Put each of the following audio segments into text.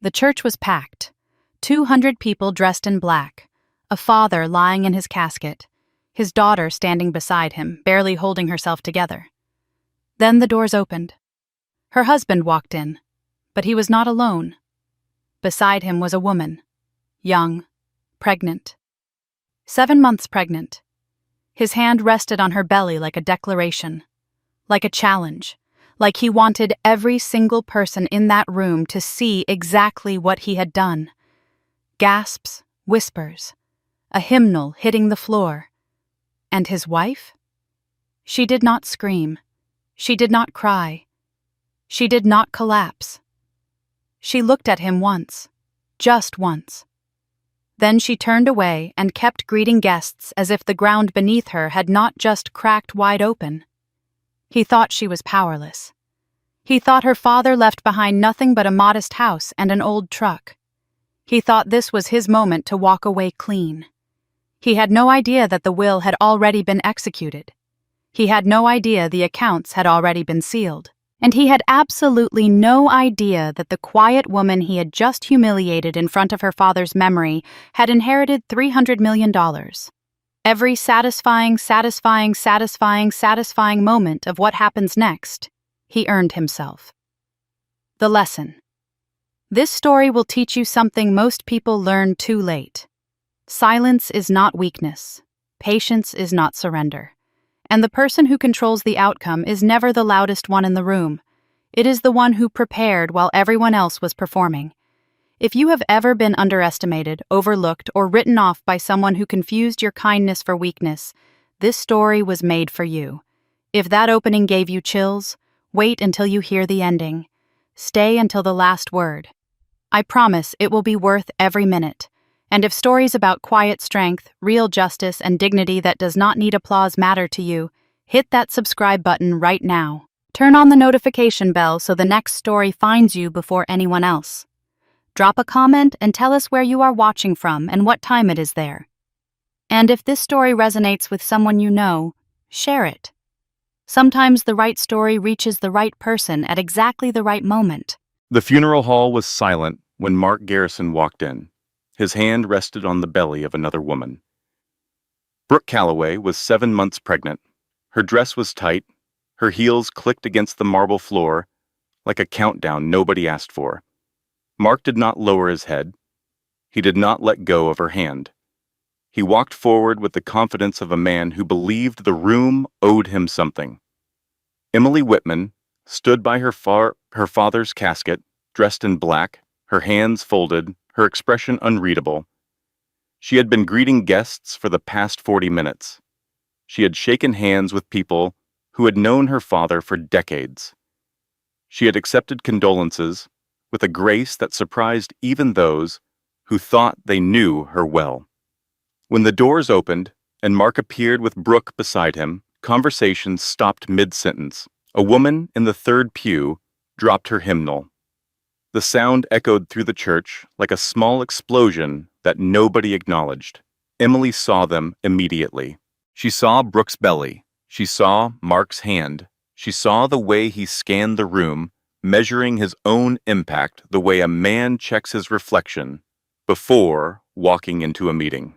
The church was packed. 200 people dressed in black, a father lying in his casket, his daughter standing beside him, barely holding herself together. Then the doors opened. Her husband walked in, but he was not alone. Beside him was a woman, young, pregnant. 7 months pregnant. His hand rested on her belly like a declaration, like a challenge, like he wanted every single person in that room to see exactly what he had done. Gasps, whispers, a hymnal hitting the floor. And his wife? She did not scream. She did not cry. She did not collapse. She looked at him once, just once. Then she turned away and kept greeting guests as if the ground beneath her had not just cracked wide open. He thought she was powerless. He thought her father left behind nothing but a modest house and an old truck. He thought this was his moment to walk away clean. He had no idea that the will had already been executed. He had no idea the accounts had already been sealed. And he had absolutely no idea that the quiet woman he had just humiliated in front of her father's memory had inherited $300 million. Every satisfying moment of what happens next, he earned himself. The lesson. This story will teach you something most people learn too late. Silence is not weakness. Patience is not surrender. And the person who controls the outcome is never the loudest one in the room. It is the one who prepared while everyone else was performing. If you have ever been underestimated, overlooked, or written off by someone who confused your kindness for weakness, this story was made for you. If that opening gave you chills, wait until you hear the ending. Stay until the last word. I promise it will be worth every minute. And if stories about quiet strength, real justice, and dignity that does not need applause matter to you, hit that subscribe button right now. Turn on the notification bell so the next story finds you before anyone else. Drop a comment and tell us where you are watching from and what time it is there. And if this story resonates with someone you know, share it. Sometimes the right story reaches the right person at exactly the right moment. The funeral hall was silent when Mark Garrison walked in. His hand rested on the belly of another woman. Brooke Calloway was 7 months pregnant. Her dress was tight. Her heels clicked against the marble floor like a countdown nobody asked for. Mark did not lower his head. He did not let go of her hand. He walked forward with the confidence of a man who believed the room owed him something. Emily Whitman stood by her father's casket, dressed in black, her hands folded, her expression unreadable. She had been greeting guests for the past 40 minutes. She had shaken hands with people who had known her father for decades. She had accepted condolences with a grace that surprised even those who thought they knew her well. When the doors opened and Mark appeared with Brooke beside him, conversation stopped mid-sentence. A woman in the third pew dropped her hymnal. The sound echoed through the church like a small explosion that nobody acknowledged. Emily saw them immediately. She saw Brooke's belly. She saw Mark's hand. She saw the way he scanned the room, measuring his own impact the way a man checks his reflection before walking into a meeting.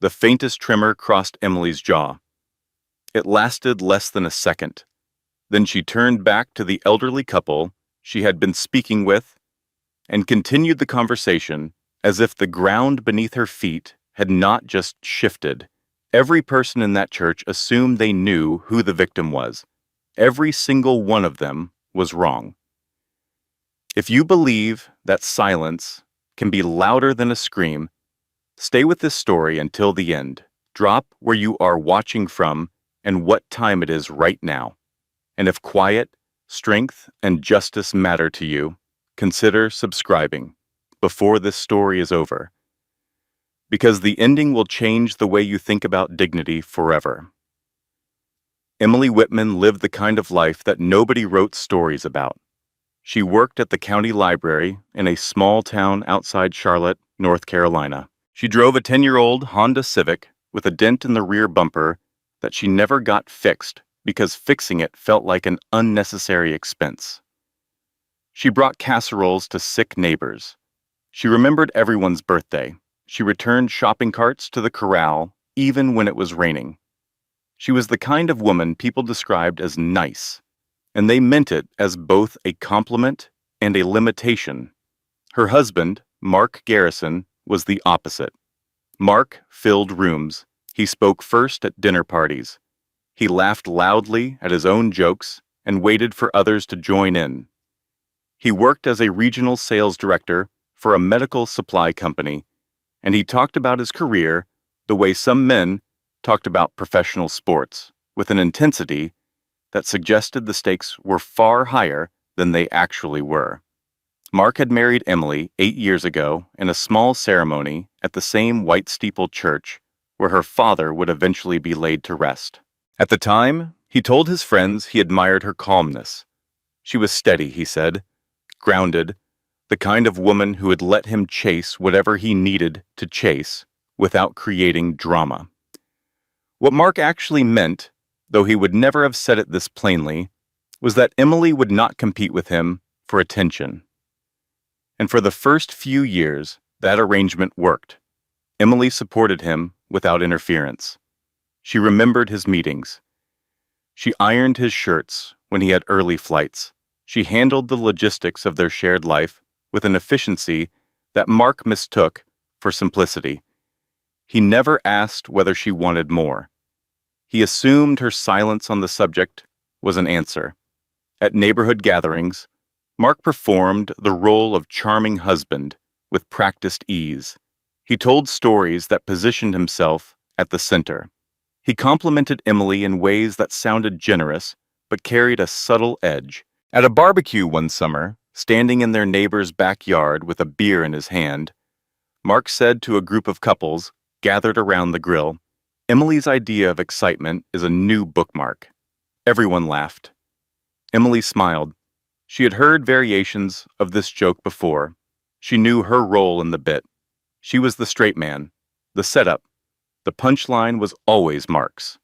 The faintest tremor crossed Emily's jaw. It lasted less than a second. Then she turned back to the elderly couple she had been speaking with and continued the conversation as if the ground beneath her feet had not just shifted. Every person in that church assumed they knew who the victim was. Every single one of them was wrong. If you believe that silence can be louder than a scream, stay with this story until the end. Drop where you are watching from and what time it is right now. And if quiet, strength, and justice matter to you, consider subscribing before this story is over, because the ending will change the way you think about dignity forever. Emily Whitman lived the kind of life that nobody wrote stories about. She worked at the county library in a small town outside Charlotte, North Carolina. She drove a 10-year-old Honda Civic with a dent in the rear bumper that she never got fixed because fixing it felt like an unnecessary expense. She brought casseroles to sick neighbors. She remembered everyone's birthday. She returned shopping carts to the corral, even when it was raining. She was the kind of woman people described as nice, and they meant it as both a compliment and a limitation. Her husband, Mark Garrison, was the opposite. Mark filled rooms. He spoke first at dinner parties. He laughed loudly at his own jokes and waited for others to join in. He worked as a regional sales director for a medical supply company, and he talked about his career the way some men talked about professional sports, with an intensity that suggested the stakes were far higher than they actually were. Mark had married Emily 8 years ago in a small ceremony at the same white steepled church where her father would eventually be laid to rest. At the time, he told his friends he admired her calmness. She was steady, he said, grounded, the kind of woman who would let him chase whatever he needed to chase without creating drama. What Mark actually meant, though he would never have said it this plainly, was that Emily would not compete with him for attention. And for the first few years, that arrangement worked. Emily supported him without interference. She remembered his meetings. She ironed his shirts when he had early flights. She handled the logistics of their shared life with an efficiency that Mark mistook for simplicity. He never asked whether she wanted more. He assumed her silence on the subject was an answer. At neighborhood gatherings, Mark performed the role of charming husband with practiced ease. He told stories that positioned himself at the center. He complimented Emily in ways that sounded generous but carried a subtle edge. At a barbecue one summer, standing in their neighbor's backyard with a beer in his hand, Mark said to a group of couples gathered around the grill, "Emily's idea of excitement is a new bookmark." Everyone laughed. Emily smiled. She had heard variations of this joke before. She knew her role in the bit. She was the straight man, the setup. The punchline was always Mark's.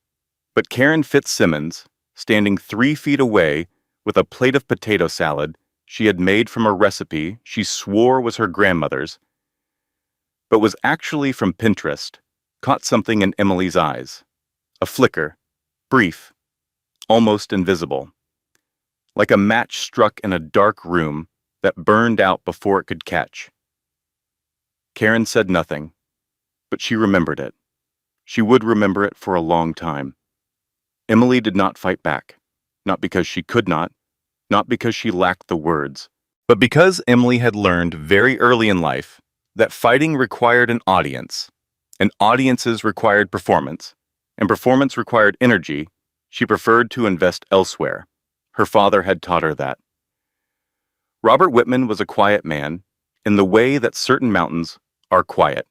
But Karen Fitzsimmons, standing 3 feet away with a plate of potato salad she had made from a recipe she swore was her grandmother's, but was actually from Pinterest, caught something in Emily's eyes. A flicker, brief, almost invisible. Like a match struck in a dark room that burned out before it could catch. Karen said nothing, but she remembered it. She would remember it for a long time. Emily did not fight back, not because she could not because she lacked the words, but because Emily had learned very early in life that fighting required an audience, and audiences required performance, and performance required energy. She preferred to invest elsewhere. Her father had taught her that. Robert Whitman was a quiet man in the way that certain mountains are quiet.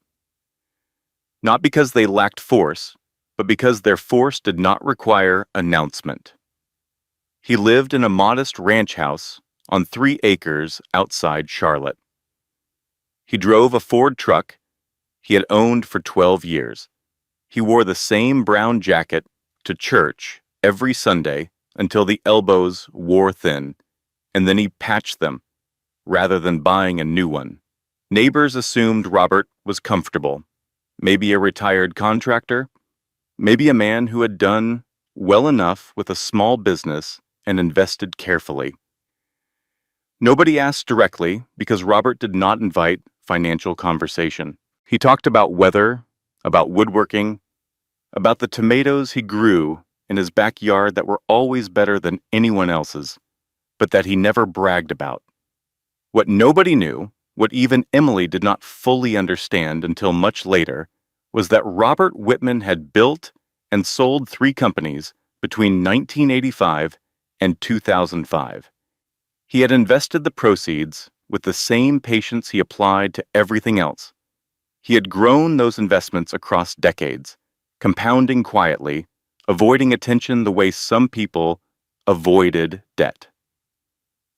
Not because they lacked force, but because their force did not require announcement. He lived in a modest ranch house on 3 acres outside Charlotte. He drove a Ford truck he had owned for 12 years. He wore the same brown jacket to church every Sunday until the elbows wore thin, and then he patched them rather than buying a new one. Neighbors assumed Robert was comfortable, maybe a retired contractor, maybe a man who had done well enough with a small business and invested carefully. Nobody asked directly because Robert did not invite financial conversation. He talked about weather, about woodworking, about the tomatoes he grew in his backyard that were always better than anyone else's, but that he never bragged about. What nobody knew, what even Emily did not fully understand until much later, was that Robert Whitman had built and sold 3 companies between 1985 and 2005. He had invested the proceeds with the same patience he applied to everything else. He had grown those investments across decades, compounding quietly, avoiding attention the way some people avoided debt.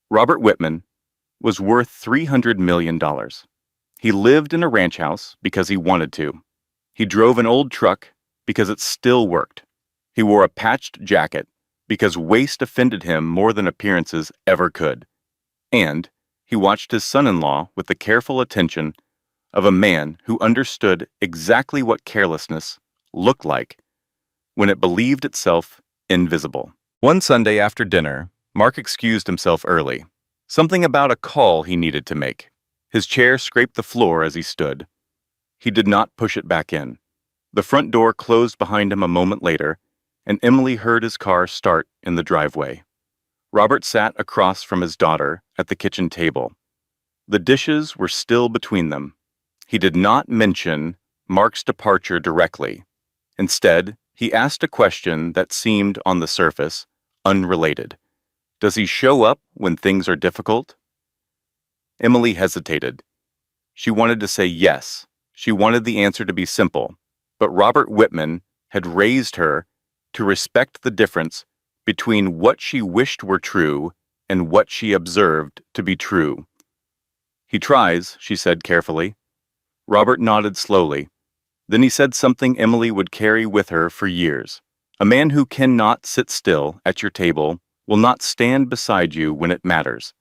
Robert Whitman was worth $300 million. He lived in a ranch house because he wanted to. He drove an old truck because it still worked. He wore a patched jacket because waste offended him more than appearances ever could. And he watched his son-in-law with the careful attention of a man who understood exactly what carelessness looked like when it believed itself invisible. One Sunday after dinner, Mark excused himself early. Something about a call he needed to make. His chair scraped the floor as he stood. He did not push it back in. The front door closed behind him a moment later, and Emily heard his car start in the driveway. Robert sat across from his daughter at the kitchen table. The dishes were still between them. He did not mention Mark's departure directly. Instead, he asked a question that seemed, on the surface, unrelated. Does he show up when things are difficult? Emily hesitated. She wanted to say yes. She wanted the answer to be simple. But Robert Whitman had raised her to respect the difference between what she wished were true and what she observed to be true. He tries, she said carefully. Robert nodded slowly. Then he said something Emily would carry with her for years. A man who cannot sit still at your table will not stand beside you when it matters.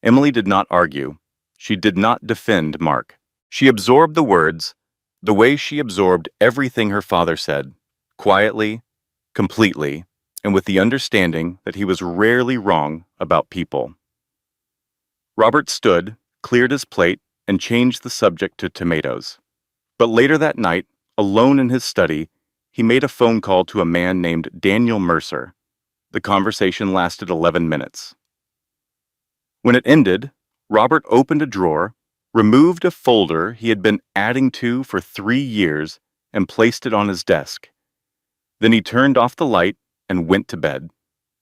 Emily did not argue. She did not defend Mark. She absorbed the words the way she absorbed everything her father said, quietly, completely, and with the understanding that he was rarely wrong about people. Robert stood, cleared his plate, and changed the subject to tomatoes. But later that night, alone in his study, he made a phone call to a man named Daniel Mercer. The conversation lasted 11 minutes. When it ended, Robert opened a drawer, removed a folder he had been adding to for 3 years, and placed it on his desk. Then he turned off the light and went to bed.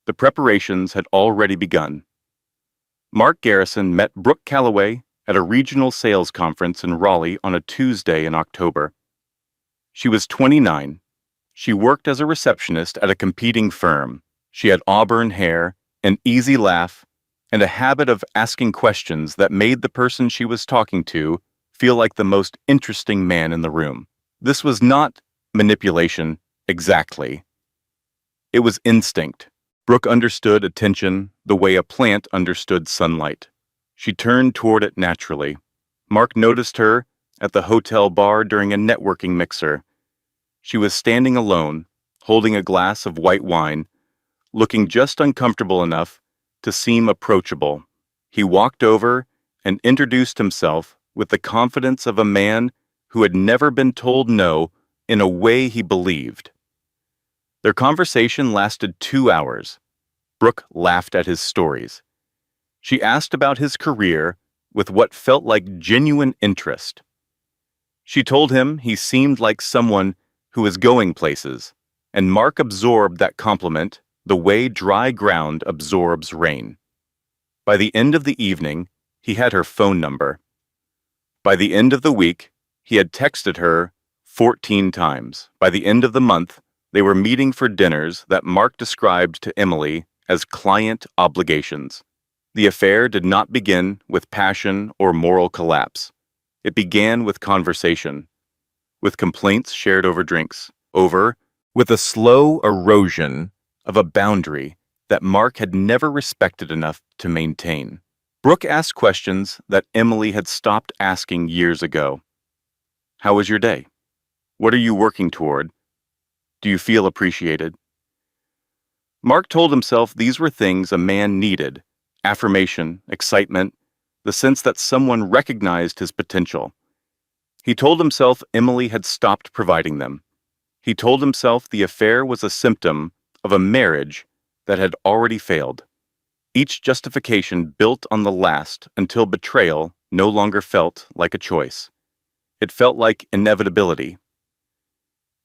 The preparations had already begun. Mark Garrison met Brooke Calloway at a regional sales conference in Raleigh on a Tuesday in October. She was 29. She worked as a receptionist at a competing firm. She had auburn hair, an easy laugh, and a habit of asking questions that made the person she was talking to feel like the most interesting man in the room. This was not manipulation exactly. It was instinct. Brooke understood attention the way a plant understood sunlight. She turned toward it naturally. Mark noticed her at the hotel bar during a networking mixer. She was standing alone, holding a glass of white wine, looking just uncomfortable enough to seem approachable. He walked over and introduced himself with the confidence of a man who had never been told no in a way he believed. Their conversation lasted 2 hours. Brooke laughed at his stories. She asked about his career with what felt like genuine interest. She told him he seemed like someone who was going places, and Mark absorbed that compliment the way dry ground absorbs rain. By the end of the evening, he had her phone number. By the end of the week, he had texted her 14 times. By the end of the month, they were meeting for dinners that Mark described to Emily as client obligations. The affair did not begin with passion or moral collapse. It began with conversation, with complaints shared over drinks, with a slow erosion of a boundary that Mark had never respected enough to maintain. Brooke asked questions that Emily had stopped asking years ago. How was your day? What are you working toward? Do you feel appreciated? Mark told himself these were things a man needed: affirmation, excitement, the sense that someone recognized his potential. He told himself Emily had stopped providing them. He told himself the affair was a symptom of a marriage that had already failed. Each justification built on the last until betrayal no longer felt like a choice. It felt like inevitability.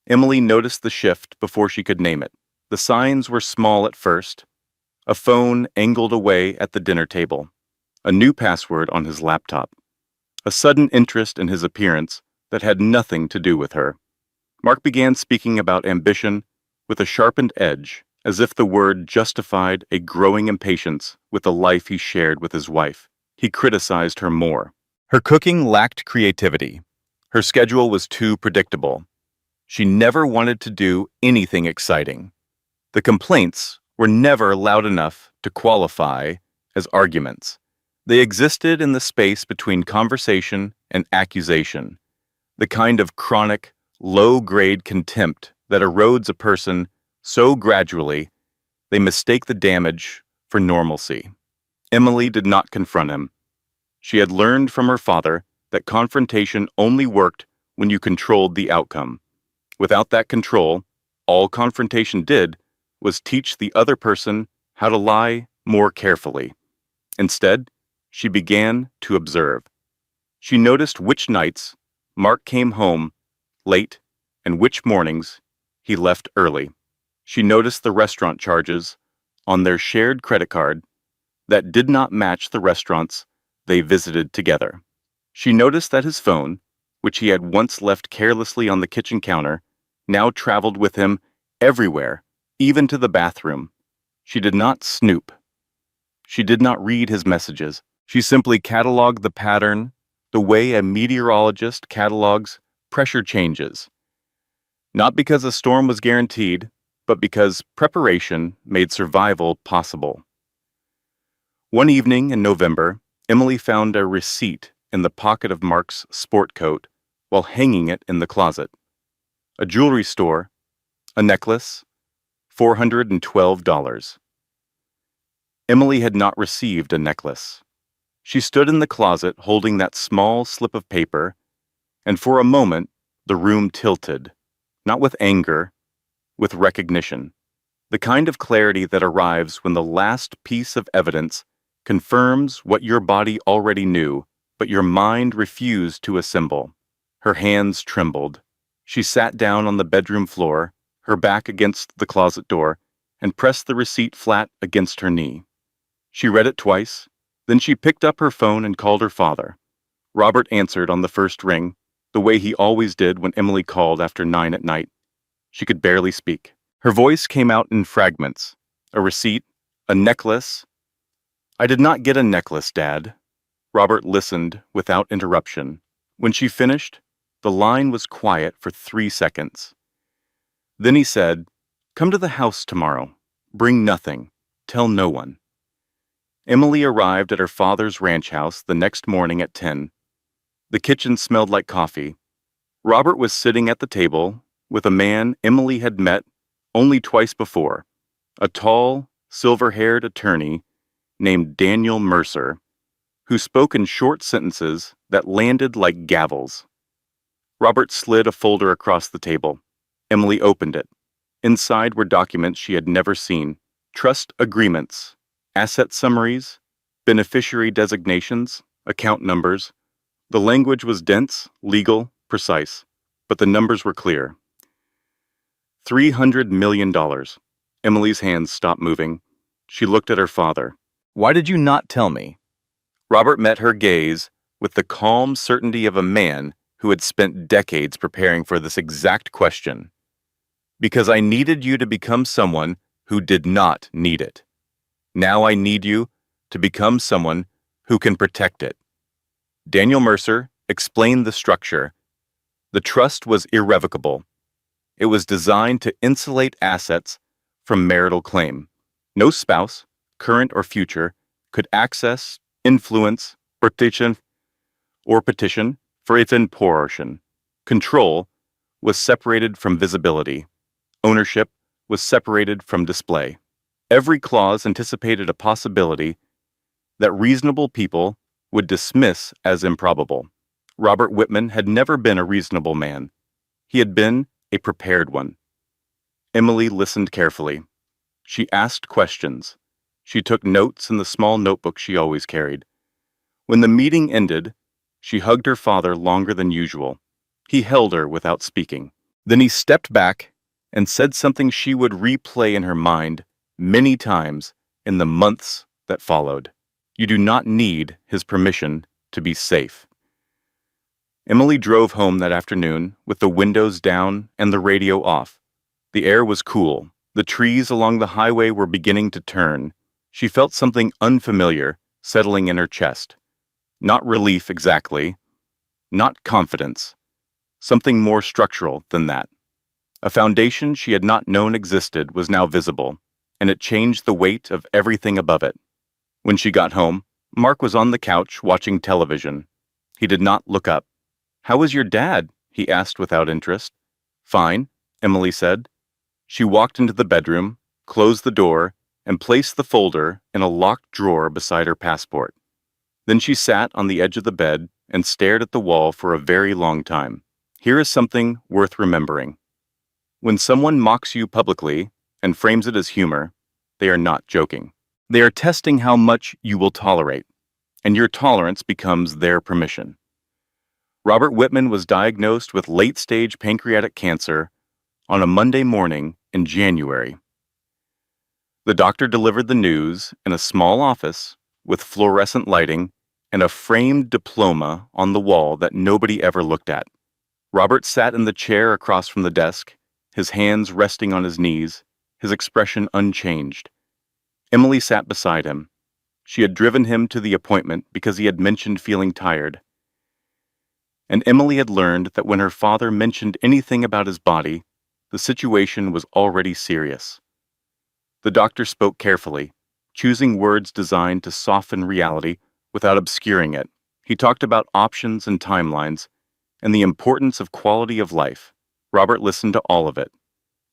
Emily noticed the shift before she could name it. The signs were small at first. A phone angled away at the dinner table. A new password on his laptop. A sudden interest in his appearance that had nothing to do with her. Mark began speaking about ambition with a sharpened edge, as if the word justified a growing impatience with the life he shared with his wife. He criticized her more. Her cooking lacked creativity. Her schedule was too predictable. She never wanted to do anything exciting. The complaints were never loud enough to qualify as arguments. They existed in the space between conversation and accusation, the kind of chronic, low-grade contempt that erodes a person so gradually they mistake the damage for normalcy. Emily did not confront him. She had learned from her father that confrontation only worked when you controlled the outcome. Without that control, all confrontation did was teach the other person how to lie more carefully. Instead, she began to observe. She noticed which nights Mark came home late and which mornings he left early. She noticed the restaurant charges on their shared credit card that did not match the restaurants they visited together. She noticed that his phone, which he had once left carelessly on the kitchen counter, now traveled with him everywhere, even to the bathroom. She did not snoop. She did not read his messages. She simply cataloged the pattern the way a meteorologist catalogs pressure changes. Not because a storm was guaranteed, but because preparation made survival possible. One evening in November, Emily found a receipt in the pocket of Mark's sport coat while hanging it in the closet. A jewelry store, a necklace, $412. Emily had not received a necklace. She stood in the closet holding that small slip of paper, and for a moment the room tilted, not with anger, with recognition. The kind of clarity that arrives when the last piece of evidence confirms what your body already knew, but your mind refused to assemble. Her hands trembled. She sat down on the bedroom floor, her back against the closet door, and pressed the receipt flat against her knee. She read it twice, then she picked up her phone and called her father. Robert answered on the first ring, the way he always did when Emily called after 9 at night. She could barely speak. Her voice came out in fragments. A receipt, a necklace. "I did not get a necklace, Dad." Robert listened without interruption. When she finished, the line was quiet for 3 seconds. Then he said, "Come to the house tomorrow. Bring nothing. Tell no one." Emily arrived at her father's ranch house the next morning at 10. The kitchen smelled like coffee. Robert was sitting at the table with a man Emily had met only twice before, a tall, silver-haired attorney named Daniel Mercer, who spoke in short sentences that landed like gavels. Robert slid a folder across the table. Emily opened it. Inside were documents she had never seen: trust agreements, asset summaries, beneficiary designations, account numbers. The language was dense, legal, precise, but the numbers were clear. $300 million. Emily's hands stopped moving. She looked at her father. "Why did you not tell me?" Robert met her gaze with the calm certainty of a man who had spent decades preparing for this exact question. "Because I needed you to become someone who did not need it. Now I need you to become someone who can protect it." Daniel Mercer explained the structure. The trust was irrevocable. It was designed to insulate assets from marital claim. No spouse, current or future, could access, influence, petition for its portion. Control was separated from visibility. Ownership was separated from display. Every clause anticipated a possibility that reasonable people would dismiss as improbable. Robert Whitman had never been a reasonable man. He had been a prepared one. Emily listened carefully. She asked questions. She took notes in the small notebook she always carried. When the meeting ended, she hugged her father longer than usual. He held her without speaking. Then he stepped back and said something she would replay in her mind many times in the months that followed. "You do not need his permission to be safe." Emily drove home that afternoon with the windows down and the radio off. The air was cool. The trees along the highway were beginning to turn. She felt something unfamiliar settling in her chest. Not relief exactly, not confidence. Something more structural than that. A foundation she had not known existed was now visible, and it changed the weight of everything above it. When she got home, Mark was on the couch watching television. He did not look up. "How is your dad?" he asked without interest. "Fine," Emily said. She walked into the bedroom, closed the door, and placed the folder in a locked drawer beside her passport. Then she sat on the edge of the bed and stared at the wall for a very long time. Here is something worth remembering. When someone mocks you publicly and frames it as humor, they are not joking. They are testing how much you will tolerate, and your tolerance becomes their permission. Robert Whitman was diagnosed with late-stage pancreatic cancer on a Monday morning in January. The doctor delivered the news in a small office with fluorescent lighting and a framed diploma on the wall that nobody ever looked at. Robert sat in the chair across from the desk, his hands resting on his knees, his expression unchanged. Emily sat beside him. She had driven him to the appointment because he had mentioned feeling tired. And Emily had learned that when her father mentioned anything about his body, the situation was already serious. The doctor spoke carefully, choosing words designed to soften reality without obscuring it. He talked about options and timelines, and the importance of quality of life. Robert listened to all of it.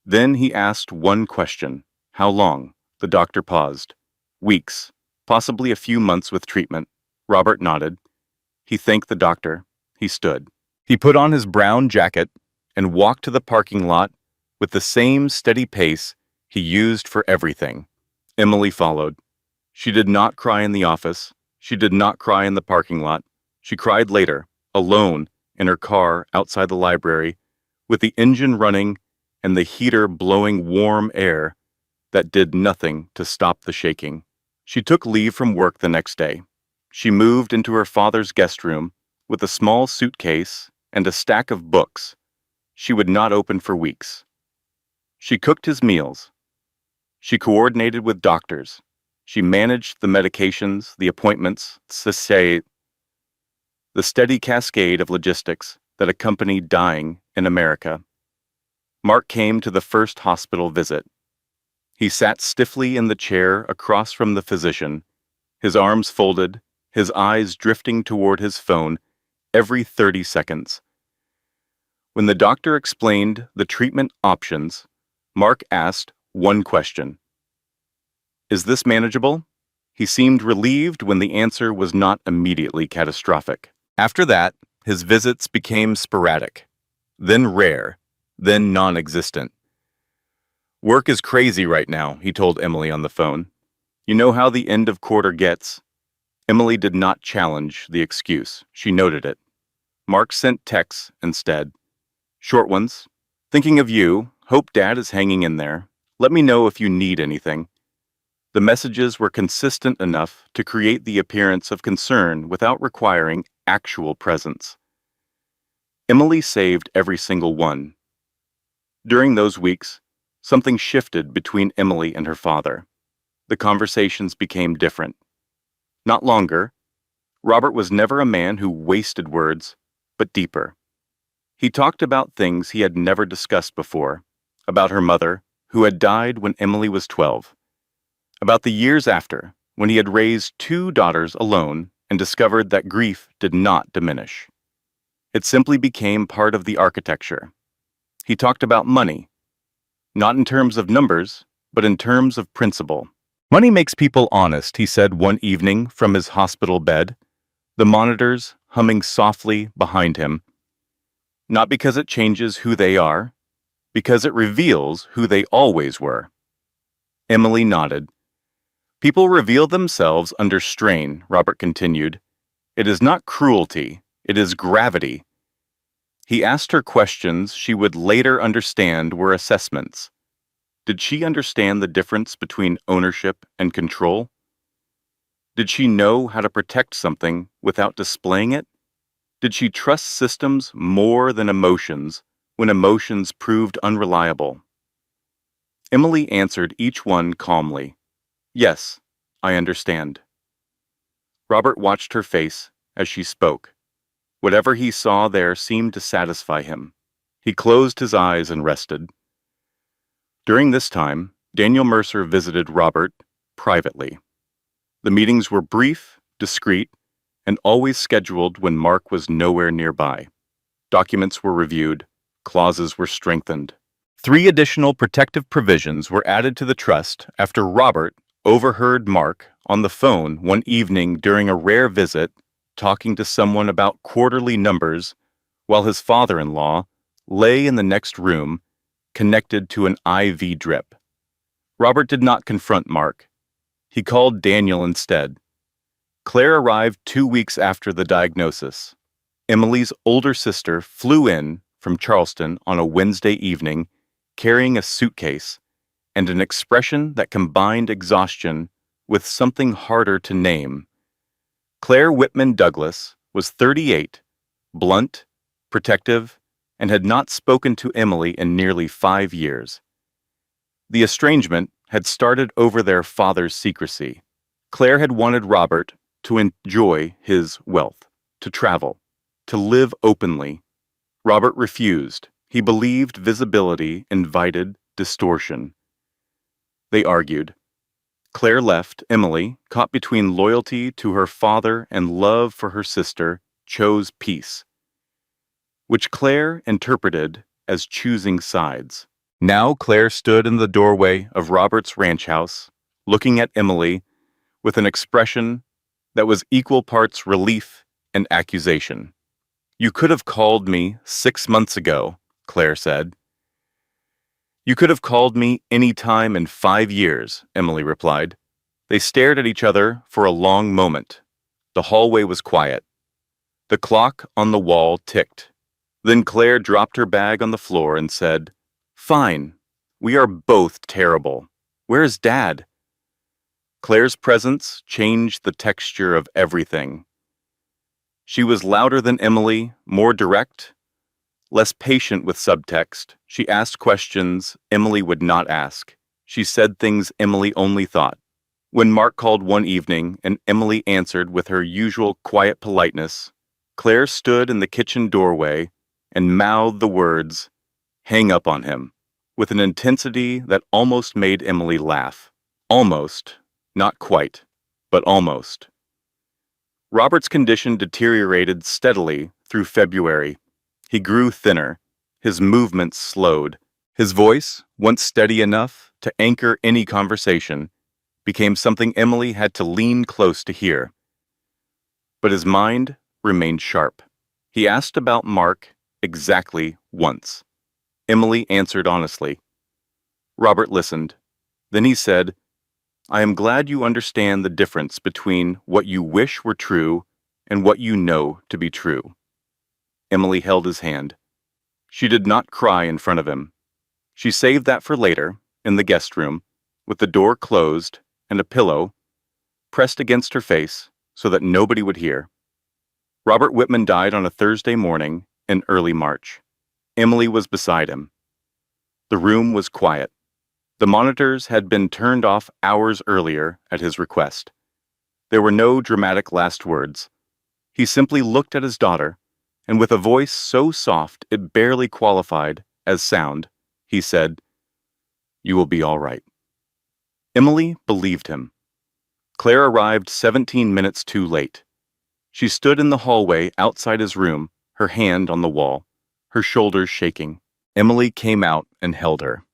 Then he asked one question. How long? The doctor paused. Weeks, possibly a few months with treatment. Robert nodded. He thanked the doctor. He stood. He put on his brown jacket and walked to the parking lot with the same steady pace he used for everything. Emily followed. She did not cry in the office. She did not cry in the parking lot. She cried later, alone, in her car outside the library, with the engine running and the heater blowing warm air that did nothing to stop the shaking. She took leave from work the next day. She moved into her father's guest room with a small suitcase and a stack of books she would not open for weeks. She cooked his meals. She coordinated with doctors. She managed the medications, the appointments, the steady cascade of logistics that accompanied dying in America. Mark came to the first hospital visit. He sat stiffly in the chair across from the physician, his arms folded, his eyes drifting toward his phone every 30 seconds. When the doctor explained the treatment options, Mark asked one question. Is this manageable? He seemed relieved when the answer was not immediately catastrophic. After that, his visits became sporadic, then rare, then non-existent. Work is crazy right now, he told Emily on the phone. You know how the end of quarter gets. Emily did not challenge the excuse. She noted it. Mark sent texts instead. Short ones. Thinking of you. Hope Dad is hanging in there. Let me know if you need anything. The messages were consistent enough to create the appearance of concern without requiring actual presence. Emily saved every single one. During those weeks, something shifted between Emily and her father. The conversations became different. Not longer. Robert was never a man who wasted words, but deeper. He talked about things he had never discussed before, about her mother, who had died when Emily was 12, about the years after, when he had raised 2 daughters alone and discovered that grief did not diminish. It simply became part of the architecture. He talked about money, not in terms of numbers, but in terms of principle. Money makes people honest, he said one evening from his hospital bed, the monitors humming softly behind him. Not because it changes who they are, because it reveals who they always were. Emily nodded. People reveal themselves under strain, Robert continued. It is not cruelty, it is gravity. He asked her questions she would later understand were assessments. Did she understand the difference between ownership and control? Did she know how to protect something without displaying it? Did she trust systems more than emotions when emotions proved unreliable? Emily answered each one calmly. Yes, I understand. Robert watched her face as she spoke. Whatever he saw there seemed to satisfy him. He closed his eyes and rested. During this time, Daniel Mercer visited Robert privately. The meetings were brief, discreet, and always scheduled when Mark was nowhere nearby. Documents were reviewed, clauses were strengthened. 3 additional protective provisions were added to the trust after Robert overheard Mark on the phone one evening during a rare visit talking to someone about quarterly numbers while his father-in-law lay in the next room connected to an IV drip. Robert did not confront Mark. He called Daniel instead. Claire arrived 2 weeks after the diagnosis. Emily's older sister flew in from Charleston on a Wednesday evening carrying a suitcase and an expression that combined exhaustion with something harder to name. Claire Whitman Douglas was 38, blunt, protective, and had not spoken to Emily in nearly 5 years. The estrangement had started over their father's secrecy. Claire had wanted Robert to enjoy his wealth, to travel, to live openly. Robert refused. He believed visibility invited distortion. They argued. Claire left. Emily, caught between loyalty to her father and love for her sister, chose peace, which Claire interpreted as choosing sides. Now Claire stood in the doorway of Robert's ranch house, looking at Emily with an expression that was equal parts relief and accusation. "You could have called me 6 months ago," Claire said. "You could have called me any time in 5 years," Emily replied. They stared at each other for a long moment. The hallway was quiet. The clock on the wall ticked. Then Claire dropped her bag on the floor and said, "Fine. We are both terrible. Where is Dad?" Claire's presence changed the texture of everything. She was louder than Emily, more direct, less patient with subtext. She asked questions Emily would not ask. She said things Emily only thought. When Mark called one evening and Emily answered with her usual quiet politeness, Claire stood in the kitchen doorway and mouthed the words, "Hang up on him," with an intensity that almost made Emily laugh. Almost. Not quite, but almost. Robert's condition deteriorated steadily through February. He grew thinner. His movements slowed. His voice, once steady enough to anchor any conversation, became something Emily had to lean close to hear. But his mind remained sharp. He asked about Mark exactly once. Emily answered honestly. Robert listened. Then he said, "I am glad you understand the difference between what you wish were true and what you know to be true." Emily held his hand. She did not cry in front of him. She saved that for later, in the guest room, with the door closed and a pillow pressed against her face so that nobody would hear. Robert Whitman died on a Thursday morning in early March. Emily was beside him. The room was quiet. The monitors had been turned off hours earlier at his request. There were no dramatic last words. He simply looked at his daughter, and with a voice so soft it barely qualified as sound, he said, "You will be all right." Emily believed him. Claire arrived 17 minutes too late. She stood in the hallway outside his room, her hand on the wall, her shoulders shaking. Emily came out and held her.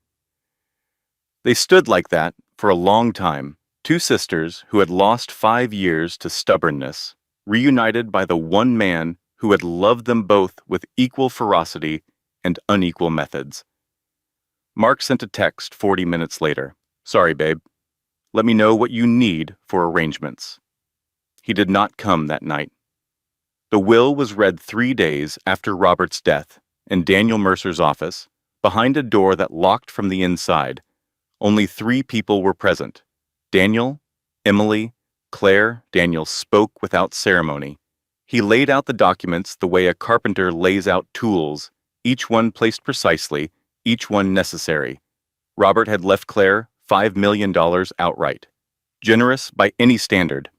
They stood like that for a long time, two sisters who had lost 5 years to stubbornness, reunited by the one man who had loved them both with equal ferocity and unequal methods. Mark sent a text 40 minutes later. "Sorry, babe. Let me know what you need for arrangements." He did not come that night. The will was read 3 days after Robert's death in Daniel Mercer's office, behind a door that locked from the inside. Only 3 people were present. Daniel, Emily, Claire. Daniel spoke without ceremony. He laid out the documents the way a carpenter lays out tools, each one placed precisely, each one necessary. Robert had left Claire $5 million outright. Generous by any standard.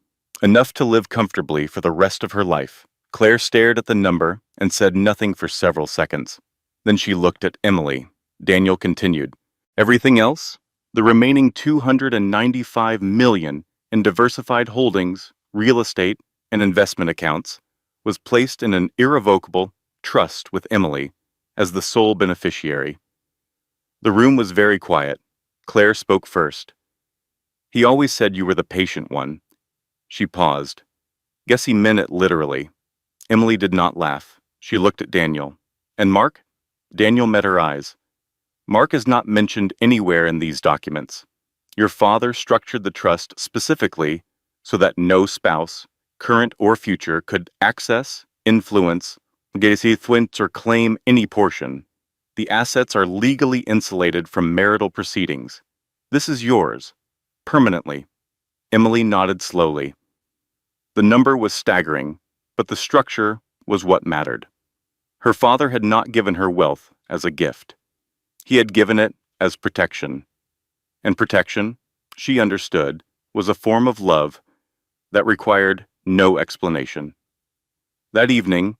Enough to live comfortably for the rest of her life. Claire stared at the number and said nothing for several seconds. Then she looked at Emily. Daniel continued. "Everything else? The remaining $295 million in diversified holdings real estate, and investment accounts, was placed in an irrevocable trust with Emily as the sole beneficiary. The room was very quiet. Claire spoke first. "He always said you were the patient one." She paused. "Guess he meant it literally." Emily did not laugh. She looked at Daniel. "And Mark?" Daniel met her eyes. "Mark is not mentioned anywhere in these documents. Your father structured the trust specifically so that no spouse, current or future, could access, influence, or claim any portion. The assets are legally insulated from marital proceedings. This is yours, permanently." Emily nodded slowly. The number was staggering, but the structure was what mattered. Her father had not given her wealth as a gift. He had given it as protection. And protection, she understood, was a form of love that required no explanation. That evening,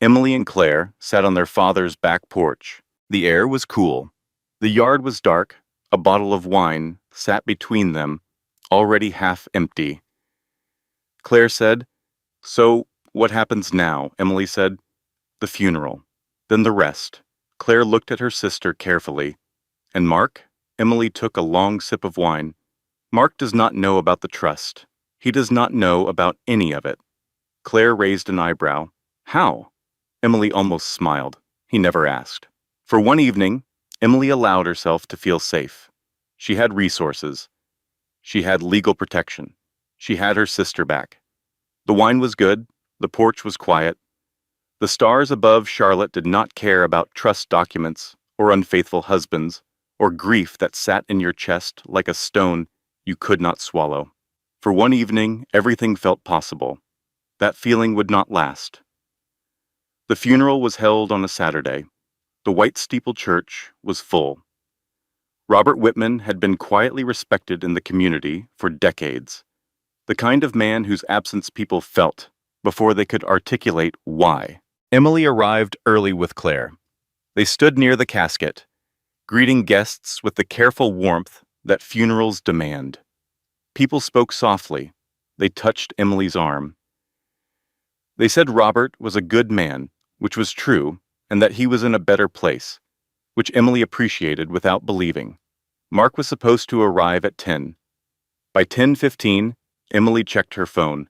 Emily and Claire sat on their father's back porch. The air was cool. The yard was dark. A bottle of wine sat between them, already half empty. Claire said, "So, what happens now?" Emily said, "The funeral. Then the rest." Claire looked at her sister carefully. "And Mark?" Emily took a long sip of wine. "Mark does not know about the trust. He does not know about any of it." Claire raised an eyebrow. "How?" Emily almost smiled. "He never asked." For one evening, Emily allowed herself to feel safe. She had resources. She had legal protection. She had her sister back. The wine was good. The porch was quiet. The stars above Charlotte did not care about trust documents or unfaithful husbands or grief that sat in your chest like a stone you could not swallow. For one evening, everything felt possible. That feeling would not last. The funeral was held on a Saturday. The white steeple church was full. Robert Whitman had been quietly respected in the community for decades. The kind of man whose absence people felt before they could articulate why. Emily arrived early with Claire. They stood near the casket, greeting guests with the careful warmth that funerals demand. People spoke softly. They touched Emily's arm. They said Robert was a good man, which was true, and that he was in a better place, which Emily appreciated without believing. Mark was supposed to arrive at 10. By 10:15, Emily checked her phone.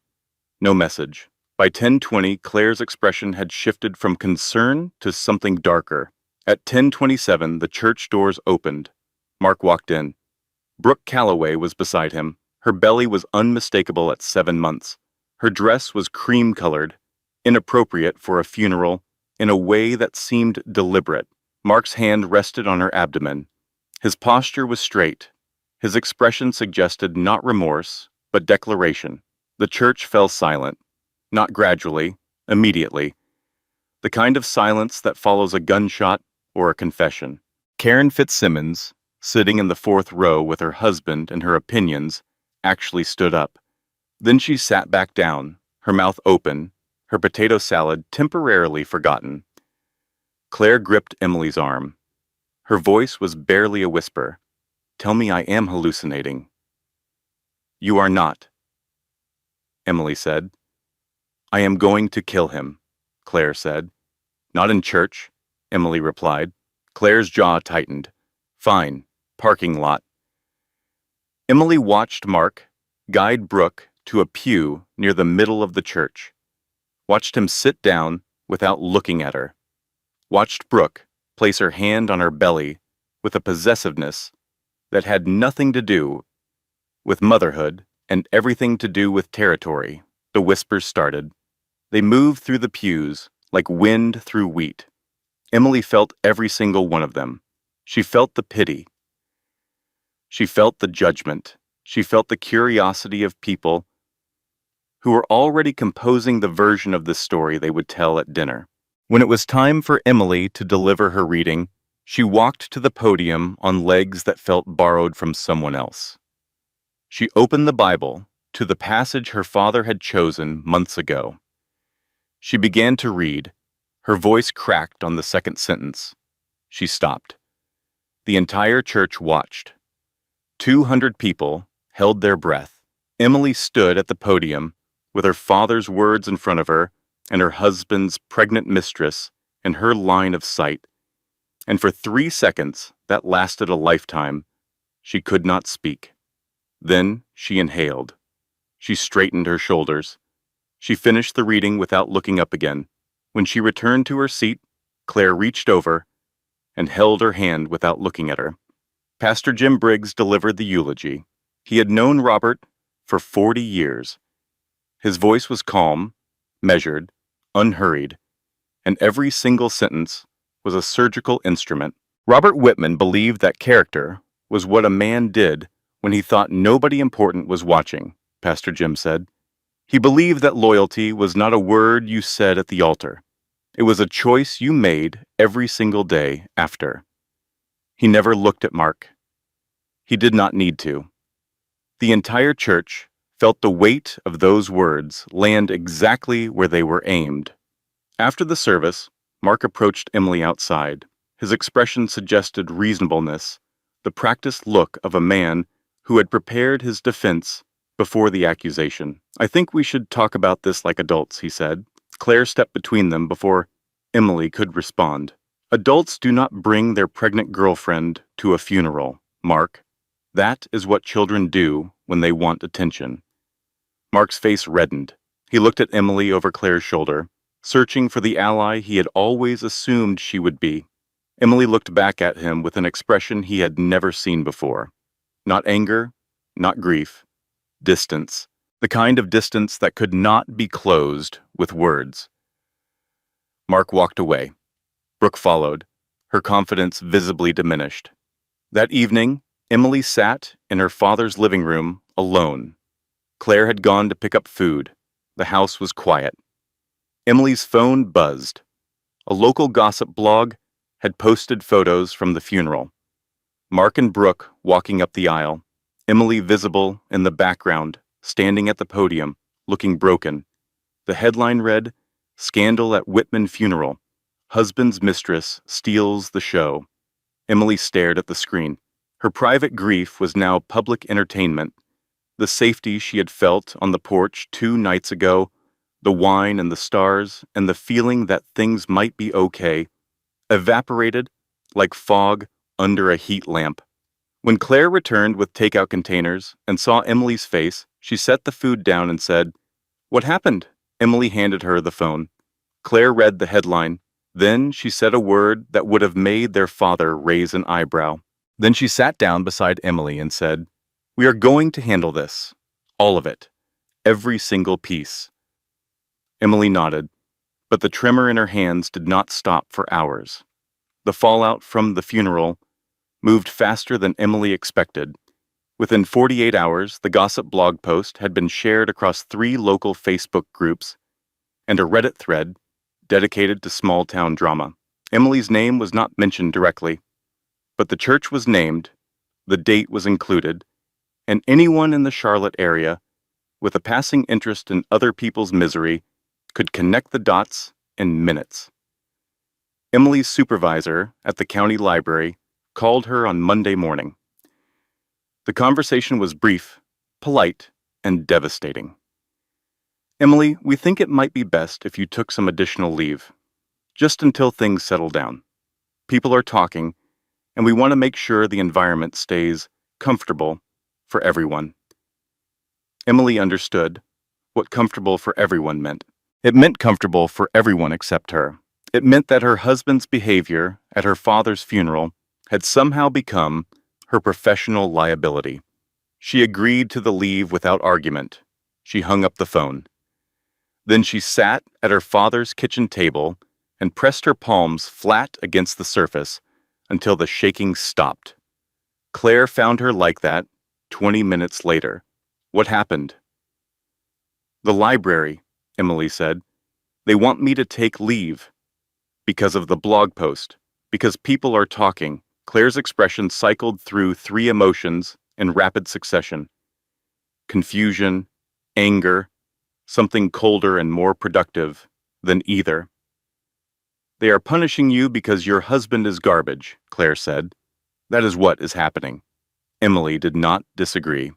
No message. By 10:20, Claire's expression had shifted from concern to something darker. At 10:27, the church doors opened. Mark walked in. Brooke Calloway was beside him. Her belly was unmistakable at 7 months. Her dress was cream-colored, inappropriate for a funeral, in a way that seemed deliberate. Mark's hand rested on her abdomen. His posture was straight. His expression suggested not remorse, but declaration. The church fell silent. Not gradually, immediately. The kind of silence that follows a gunshot or a confession. Karen Fitzsimmons, sitting in the fourth row with her husband and her opinions, actually stood up. Then she sat back down, her mouth open, her potato salad temporarily forgotten. Claire gripped Emily's arm. Her voice was barely a whisper. "Tell me I am hallucinating." "You are not," Emily said. "I am going to kill him," Claire said. "Not in church," Emily replied. Claire's jaw tightened. "Fine. Parking lot." Emily watched Mark guide Brooke to a pew near the middle of the church. Watched him sit down without looking at her. Watched Brooke place her hand on her belly with a possessiveness that had nothing to do with motherhood and everything to do with territory. The whispers started. They moved through the pews like wind through wheat. Emily felt every single one of them. She felt the pity. She felt the judgment. She felt the curiosity of people who were already composing the version of this story they would tell at dinner. When it was time for Emily to deliver her reading, she walked to the podium on legs that felt borrowed from someone else. She opened the Bible to the passage her father had chosen months ago. She began to read. Her voice cracked on the second sentence. She stopped. The entire church watched. 200 people held their breath. Emily stood at the podium, with her father's words in front of her and her husband's pregnant mistress in her line of sight. And for 3 seconds, that lasted a lifetime, she could not speak. Then she inhaled. She straightened her shoulders. She finished the reading without looking up again. When she returned to her seat, Claire reached over and held her hand without looking at her. Pastor Jim Briggs delivered the eulogy. He had known Robert for 40 years. His voice was calm, measured, unhurried, and every single sentence was a surgical instrument. Robert Whitman believed that character was what a man did when he thought nobody important was watching, Pastor Jim said. He believed that loyalty was not a word you said at the altar. It was a choice you made every single day after. He never looked at Mark. He did not need to. The entire church felt the weight of those words land exactly where they were aimed. After the service, Mark approached Emily outside. His expression suggested reasonableness, the practiced look of a man who had prepared his defense before the accusation. "I think we should talk about this like adults," he said. Claire stepped between them before Emily could respond. "Adults do not bring their pregnant girlfriend to a funeral, Mark. That is what children do when they want attention." Mark's face reddened. He looked at Emily over Claire's shoulder, searching for the ally he had always assumed she would be. Emily looked back at him with an expression he had never seen before. Not anger, not grief, distance. The kind of distance that could not be closed with words. Mark walked away. Brooke followed, her confidence visibly diminished. That evening, Emily sat in her father's living room alone. Claire had gone to pick up food. The house was quiet. Emily's phone buzzed. A local gossip blog had posted photos from the funeral. Mark and Brooke walking up the aisle, Emily visible in the background, standing at the podium, looking broken. The headline read, "Scandal at Whitman Funeral. Husband's mistress steals the show." Emily stared at the screen. Her private grief was now public entertainment. The safety she had felt on the porch 2 nights ago, the wine and the stars, and the feeling that things might be okay, evaporated like fog under a heat lamp. When Claire returned with takeout containers and saw Emily's face, she set the food down and said, "What happened?" Emily handed her the phone. Claire read the headline. Then she said a word that would have made their father raise an eyebrow. Then she sat down beside Emily and said, "We are going to handle this. All of it. Every single piece." Emily nodded, but the tremor in her hands did not stop for hours. The fallout from the funeral moved faster than Emily expected. Within 48 hours, the gossip blog post had been shared across 3 local Facebook groups and a Reddit thread dedicated to small-town drama. Emily's name was not mentioned directly, but the church was named, the date was included, and anyone in the Charlotte area with a passing interest in other people's misery could connect the dots in minutes. Emily's supervisor at the county library called her on Monday morning. The conversation was brief, polite, and devastating. "Emily, we think it might be best if you took some additional leave, just until things settle down. People are talking, and we want to make sure the environment stays comfortable for everyone." Emily understood what comfortable for everyone meant. It meant comfortable for everyone except her. It meant that her husband's behavior at her father's funeral had somehow become her professional liability. She agreed to the leave without argument. She hung up the phone. Then she sat at her father's kitchen table and pressed her palms flat against the surface until the shaking stopped. Claire found her like that 20 minutes later. "What happened?" "The library," Emily said. "They want me to take leave. Because of the blog post. Because people are talking." Claire's expression cycled through 3 emotions in rapid succession. Confusion, anger, something colder and more productive than either. "They are punishing you because your husband is garbage," Claire said. "That is what is happening." Emily did not disagree.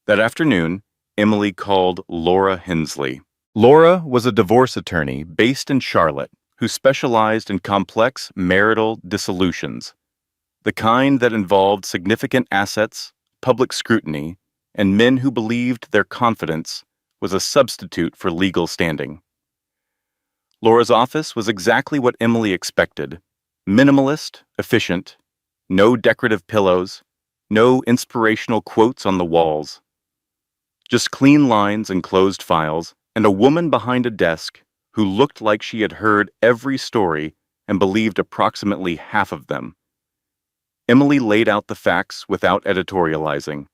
That afternoon, Emily called Laura Hensley. Laura was a divorce attorney based in Charlotte who specialized in complex marital dissolutions, the kind that involved significant assets, public scrutiny, and men who believed their confidence was a substitute for legal standing. Laura's office was exactly what Emily expected: minimalist, efficient, no decorative pillows, no inspirational quotes on the walls, just clean lines and closed files, and a woman behind a desk who looked like she had heard every story and believed approximately half of them. Emily laid out the facts without editorializing: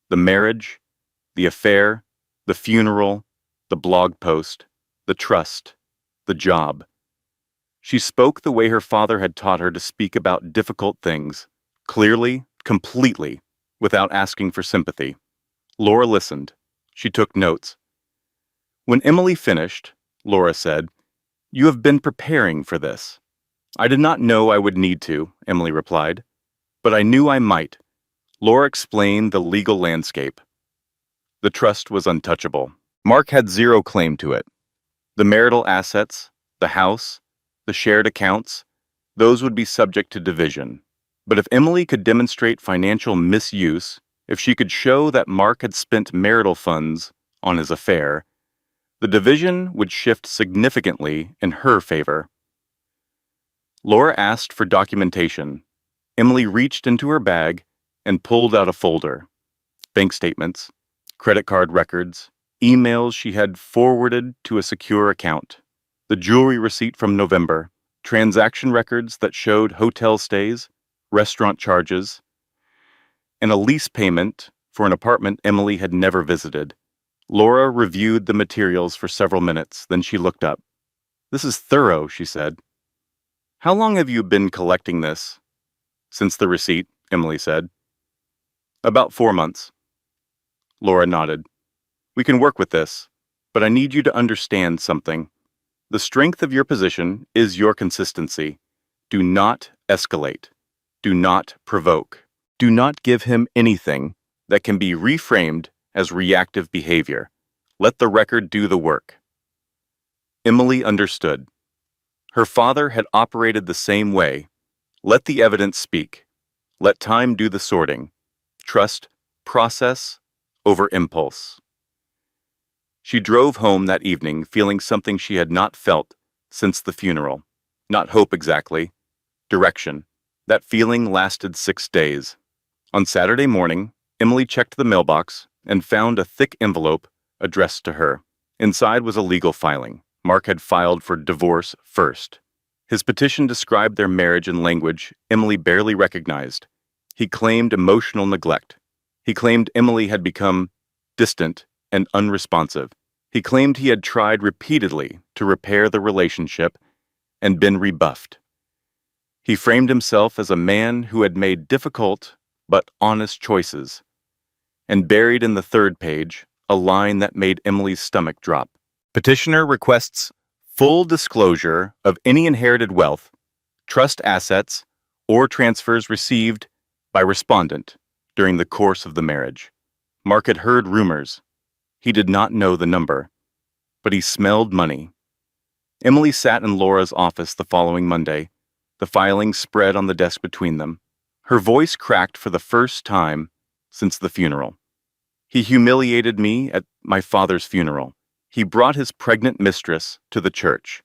the marriage, the affair, the funeral, the blog post, the trust, the job. She spoke the way her father had taught her to speak about difficult things, clearly, completely, without asking for sympathy. Laura listened. She took notes. When Emily finished, Laura said, "You have been preparing for this." "I did not know I would need to," Emily replied, "but I knew I might." Laura explained the legal landscape. The trust was untouchable. Mark had zero claim to it. The marital assets, the house, the shared accounts, those would be subject to division. But if Emily could demonstrate financial misuse, if she could show that Mark had spent marital funds on his affair, the division would shift significantly in her favor. Laura asked for documentation. Emily reached into her bag and pulled out a folder: bank statements, credit card records, emails she had forwarded to a secure account, the jewelry receipt from November, transaction records that showed hotel stays, restaurant charges, and a lease payment for an apartment Emily had never visited. Laura reviewed the materials for several minutes, then she looked up. "This is thorough," she said. "How long have you been collecting this?" "Since the receipt," Emily said. "About 4 months." Laura nodded. "We can work with this, but I need you to understand something. The strength of your position is your consistency. Do not escalate. Do not provoke. Do not give him anything that can be reframed as reactive behavior. Let the record do the work." Emily understood. Her father had operated the same way. Let the evidence speak. Let time do the sorting. Trust process over impulse. She drove home that evening feeling something she had not felt since the funeral. Not hope exactly. Direction. That feeling lasted 6 days. On Saturday morning, Emily checked the mailbox and found a thick envelope addressed to her. Inside was a legal filing. Mark had filed for divorce first. His petition described their marriage in language Emily barely recognized. He claimed emotional neglect. He claimed Emily had become distant and unresponsive. He claimed he had tried repeatedly to repair the relationship and been rebuffed. He framed himself as a man who had made difficult but honest choices. And buried in the third page, a line that made Emily's stomach drop. Petitioner requests full disclosure of any inherited wealth, trust assets, or transfers received by respondent during the course of the marriage. Mark had heard rumors. He did not know the number, but he smelled money. Emily sat in Laura's office the following Monday, the filing spread on the desk between them. Her voice cracked for the first time since the funeral. "He humiliated me at my father's funeral. He brought his pregnant mistress to the church.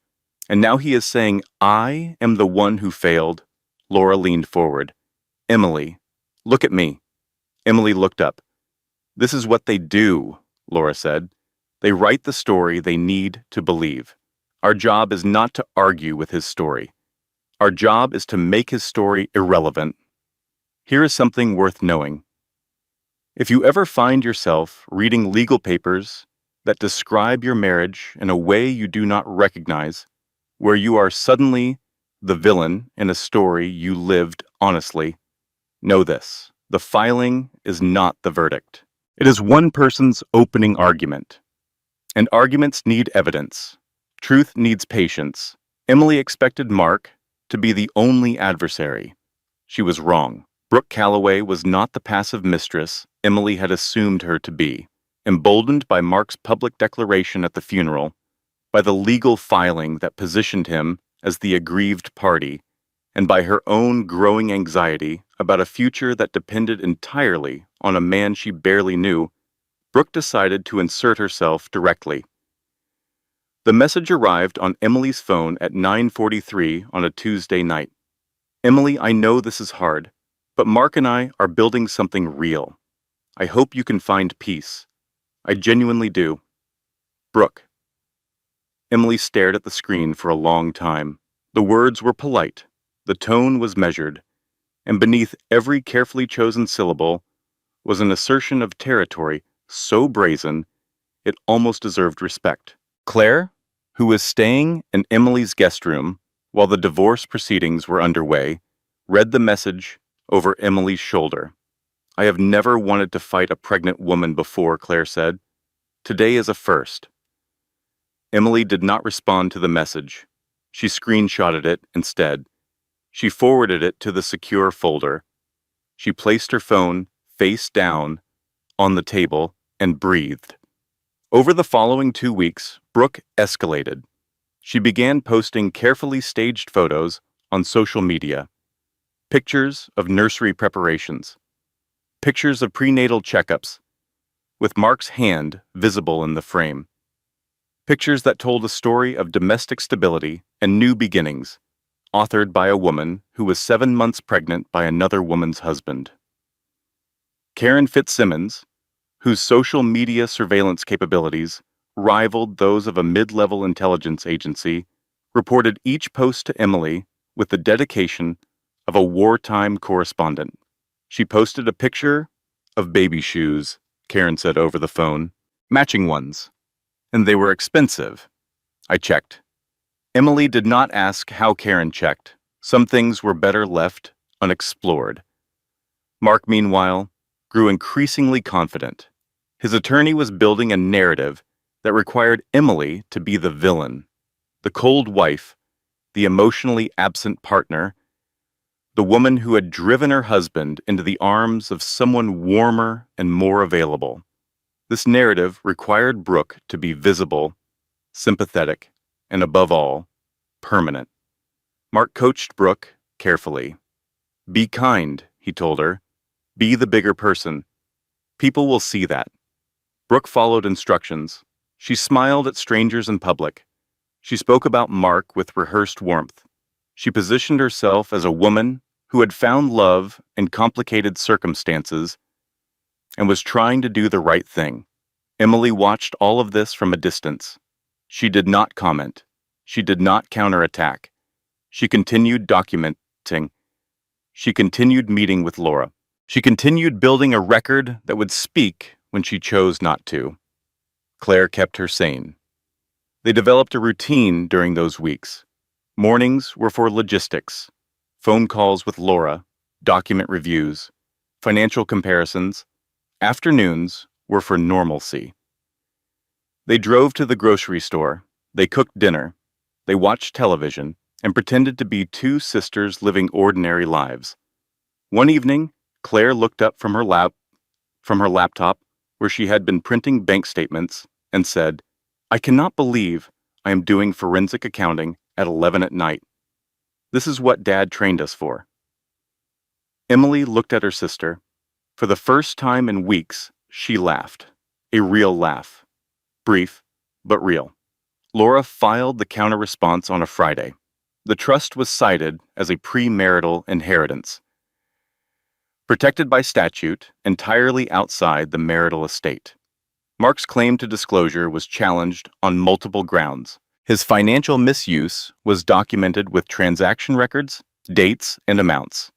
And now he is saying I am the one who failed." Laura leaned forward. "Emily, look at me." Emily looked up. "This is what they do," Laura said. "They write the story they need to believe. Our job is not to argue with his story. Our job is to make his story irrelevant. Here is something worth knowing. If you ever find yourself reading legal papers that describe your marriage in a way you do not recognize, where you are suddenly the villain in a story you lived honestly, know this: the filing is not the verdict. It is one person's opening argument. And arguments need evidence. Truth needs patience. Emily expected Mark to be the only adversary. She was wrong. Brooke Calloway was not the passive mistress Emily had assumed her to be. emboldened by Mark's public declaration at the funeral, by the legal filing that positioned him as the aggrieved party, and by her own growing anxiety about a future that depended entirely on a man she barely knew, Brooke decided to insert herself directly. The message arrived on Emily's phone at 9:43 on a Tuesday night. "Emily, I know this is hard, but Mark and I are building something real. I hope you can find peace. I genuinely do. Brooke." Emily stared at the screen for a long time. The words were polite, the tone was measured, and beneath every carefully chosen syllable was an assertion of territory so brazen it almost deserved respect. Claire, who was staying in Emily's guest room while the divorce proceedings were underway, read the message over Emily's shoulder. "I have never wanted to fight a pregnant woman before," Claire said. "Today is a first." Emily did not respond to the message. She screenshotted it instead. She forwarded it to the secure folder. She placed her phone face down on the table and breathed. Over the following 2 weeks, Brooke escalated. She began posting carefully staged photos on social media. Pictures of nursery preparations. Pictures of prenatal checkups, with Mark's hand visible in the frame. Pictures that told a story of domestic stability and new beginnings, authored by a woman who was 7 months pregnant by another woman's husband. Karen Fitzsimmons, whose social media surveillance capabilities rivaled those of a mid-level intelligence agency, reported each post to Emily with the dedication of a wartime correspondent. She posted a picture of baby shoes, Karen said over the phone, matching ones, and they were expensive. I checked. Emily did not ask how Karen checked. Some things were better left unexplored. Mark, meanwhile, grew increasingly confident. His attorney was building a narrative that required Emily to be the villain, the cold wife, the emotionally absent partner, the woman who had driven her husband into the arms of someone warmer and more available. This narrative required Brooke to be visible, sympathetic, and above all, permanent. Mark coached Brooke carefully. "Be kind," he told her. "Be the bigger person. People will see that." Brooke followed instructions. She smiled at strangers in public. She spoke about Mark with rehearsed warmth. She positioned herself as a woman who had found love in complicated circumstances and was trying to do the right thing. Emily watched all of this from a distance. She did not comment. She did not counterattack. She continued documenting. She continued meeting with Laura. She continued building a record that would speak when she chose not to. Claire kept her sane. They developed a routine during those weeks. Mornings were for logistics, phone calls with Laura, document reviews, financial comparisons. Afternoons were for normalcy. They drove to the grocery store, they cooked dinner, they watched television, and pretended to be two sisters living ordinary lives. One evening, Claire looked up from her laptop, where she had been printing bank statements, and said, "I cannot believe I am doing forensic accounting at 11 at night. This is what Dad trained us for." Emily looked at her sister. For the first time in weeks, she laughed. A real laugh. Brief, but real. Laura filed the counter-response on a Friday. The trust was cited as a premarital inheritance, protected by statute, entirely outside the marital estate. Mark's claim to disclosure was challenged on multiple grounds. His financial misuse was documented with transaction records, dates, and amounts.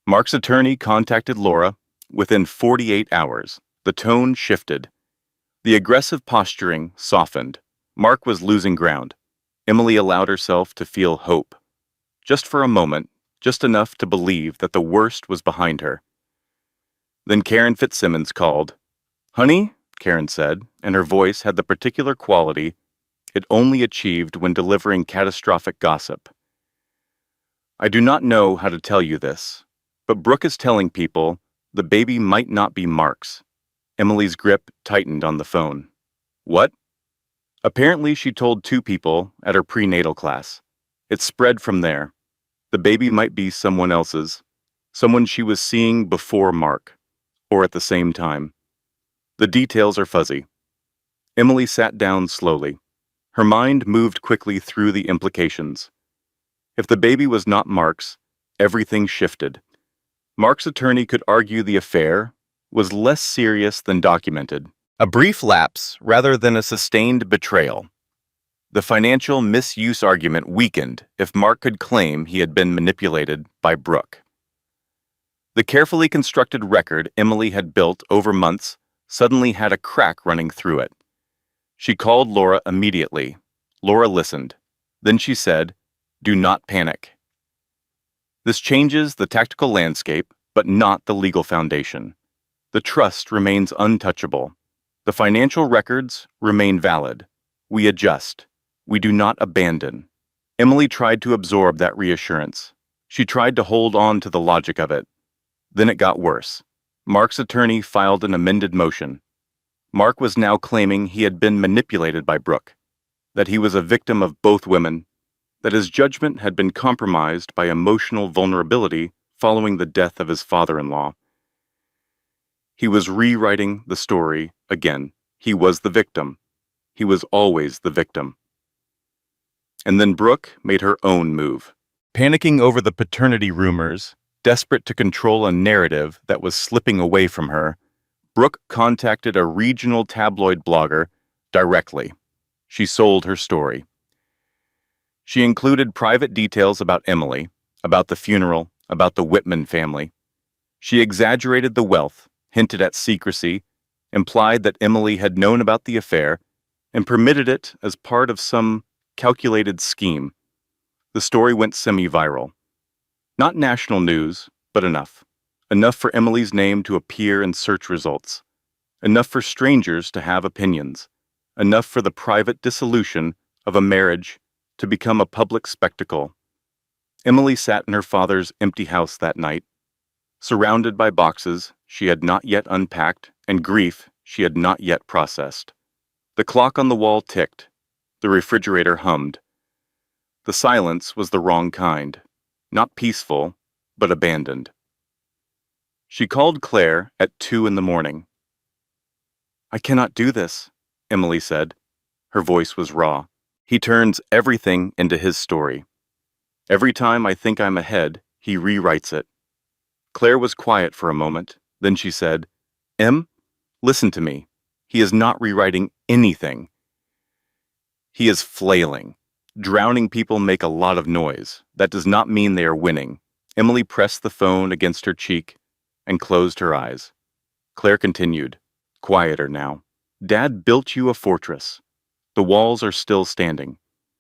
Mark's attorney contacted Laura within 48 hours. The tone shifted. The aggressive posturing softened. Mark was losing ground. Emily allowed herself to feel hope. Just for a moment, just enough to believe that the worst was behind her. Then Karen Fitzsimmons called. "Honey," Karen said, and her voice had the particular quality it only achieved when delivering catastrophic gossip. "I do not know how to tell you this, but Brooke is telling people the baby might not be Mark's. Emily's grip tightened on the phone. What? Apparently, she told two people at her prenatal class. It spread from there. The baby might be someone else's, someone she was seeing before Mark, or at the same time. The details are fuzzy. Emily sat down slowly. Her mind moved quickly through the implications. If the baby was not Mark's, everything shifted. Mark's attorney could argue the affair was less serious than documented. A brief lapse rather than a sustained betrayal. The financial misuse argument weakened if Mark could claim he had been manipulated by Brooke. The carefully constructed record Emily had built over months suddenly had a crack running through it. She called Laura immediately. Laura listened. Then she said, "Do not panic." This changes the tactical landscape, but not the legal foundation. The trust remains untouchable. The financial records remain valid. We adjust. We do not abandon. Emily tried to absorb that reassurance. She tried to hold on to the logic of it. Then it got worse. Mark's attorney filed an amended motion. Mark was now claiming he had been manipulated by Brooke, that he was a victim of both women, that his judgment had been compromised by emotional vulnerability following the death of his father-in-law. He was rewriting the story again. He was the victim. He was always the victim. And then Brooke made her own move. Panicking over the paternity rumors, desperate to control a narrative that was slipping away from her, Brooke contacted a regional tabloid blogger directly. She sold her story. She included private details about Emily, about the funeral, about the Whitman family. She exaggerated the wealth, hinted at secrecy, implied that Emily had known about the affair, and permitted it as part of some calculated scheme. The story went semi-viral. Not national news, but enough. Enough for Emily's name to appear in search results. Enough for strangers to have opinions. Enough for the private dissolution of a marriage to become a public spectacle. Emily sat in her father's empty house that night, surrounded by boxes she had not yet unpacked and grief she had not yet processed. The clock on the wall ticked. The refrigerator hummed. The silence was the wrong kind, not peaceful, but abandoned. She called Claire at 2 a.m. "I cannot do this," Emily said. Her voice was raw. He turns everything into his story. Every time I think I'm ahead, he rewrites it. Claire was quiet for a moment. Then she said, "Em, listen to me. He is not rewriting anything. He is flailing. Drowning people make a lot of noise. That does not mean they are winning." Emily pressed the phone against her cheek and closed her eyes. Claire continued, quieter now. "Dad built you a fortress. The walls are still standing.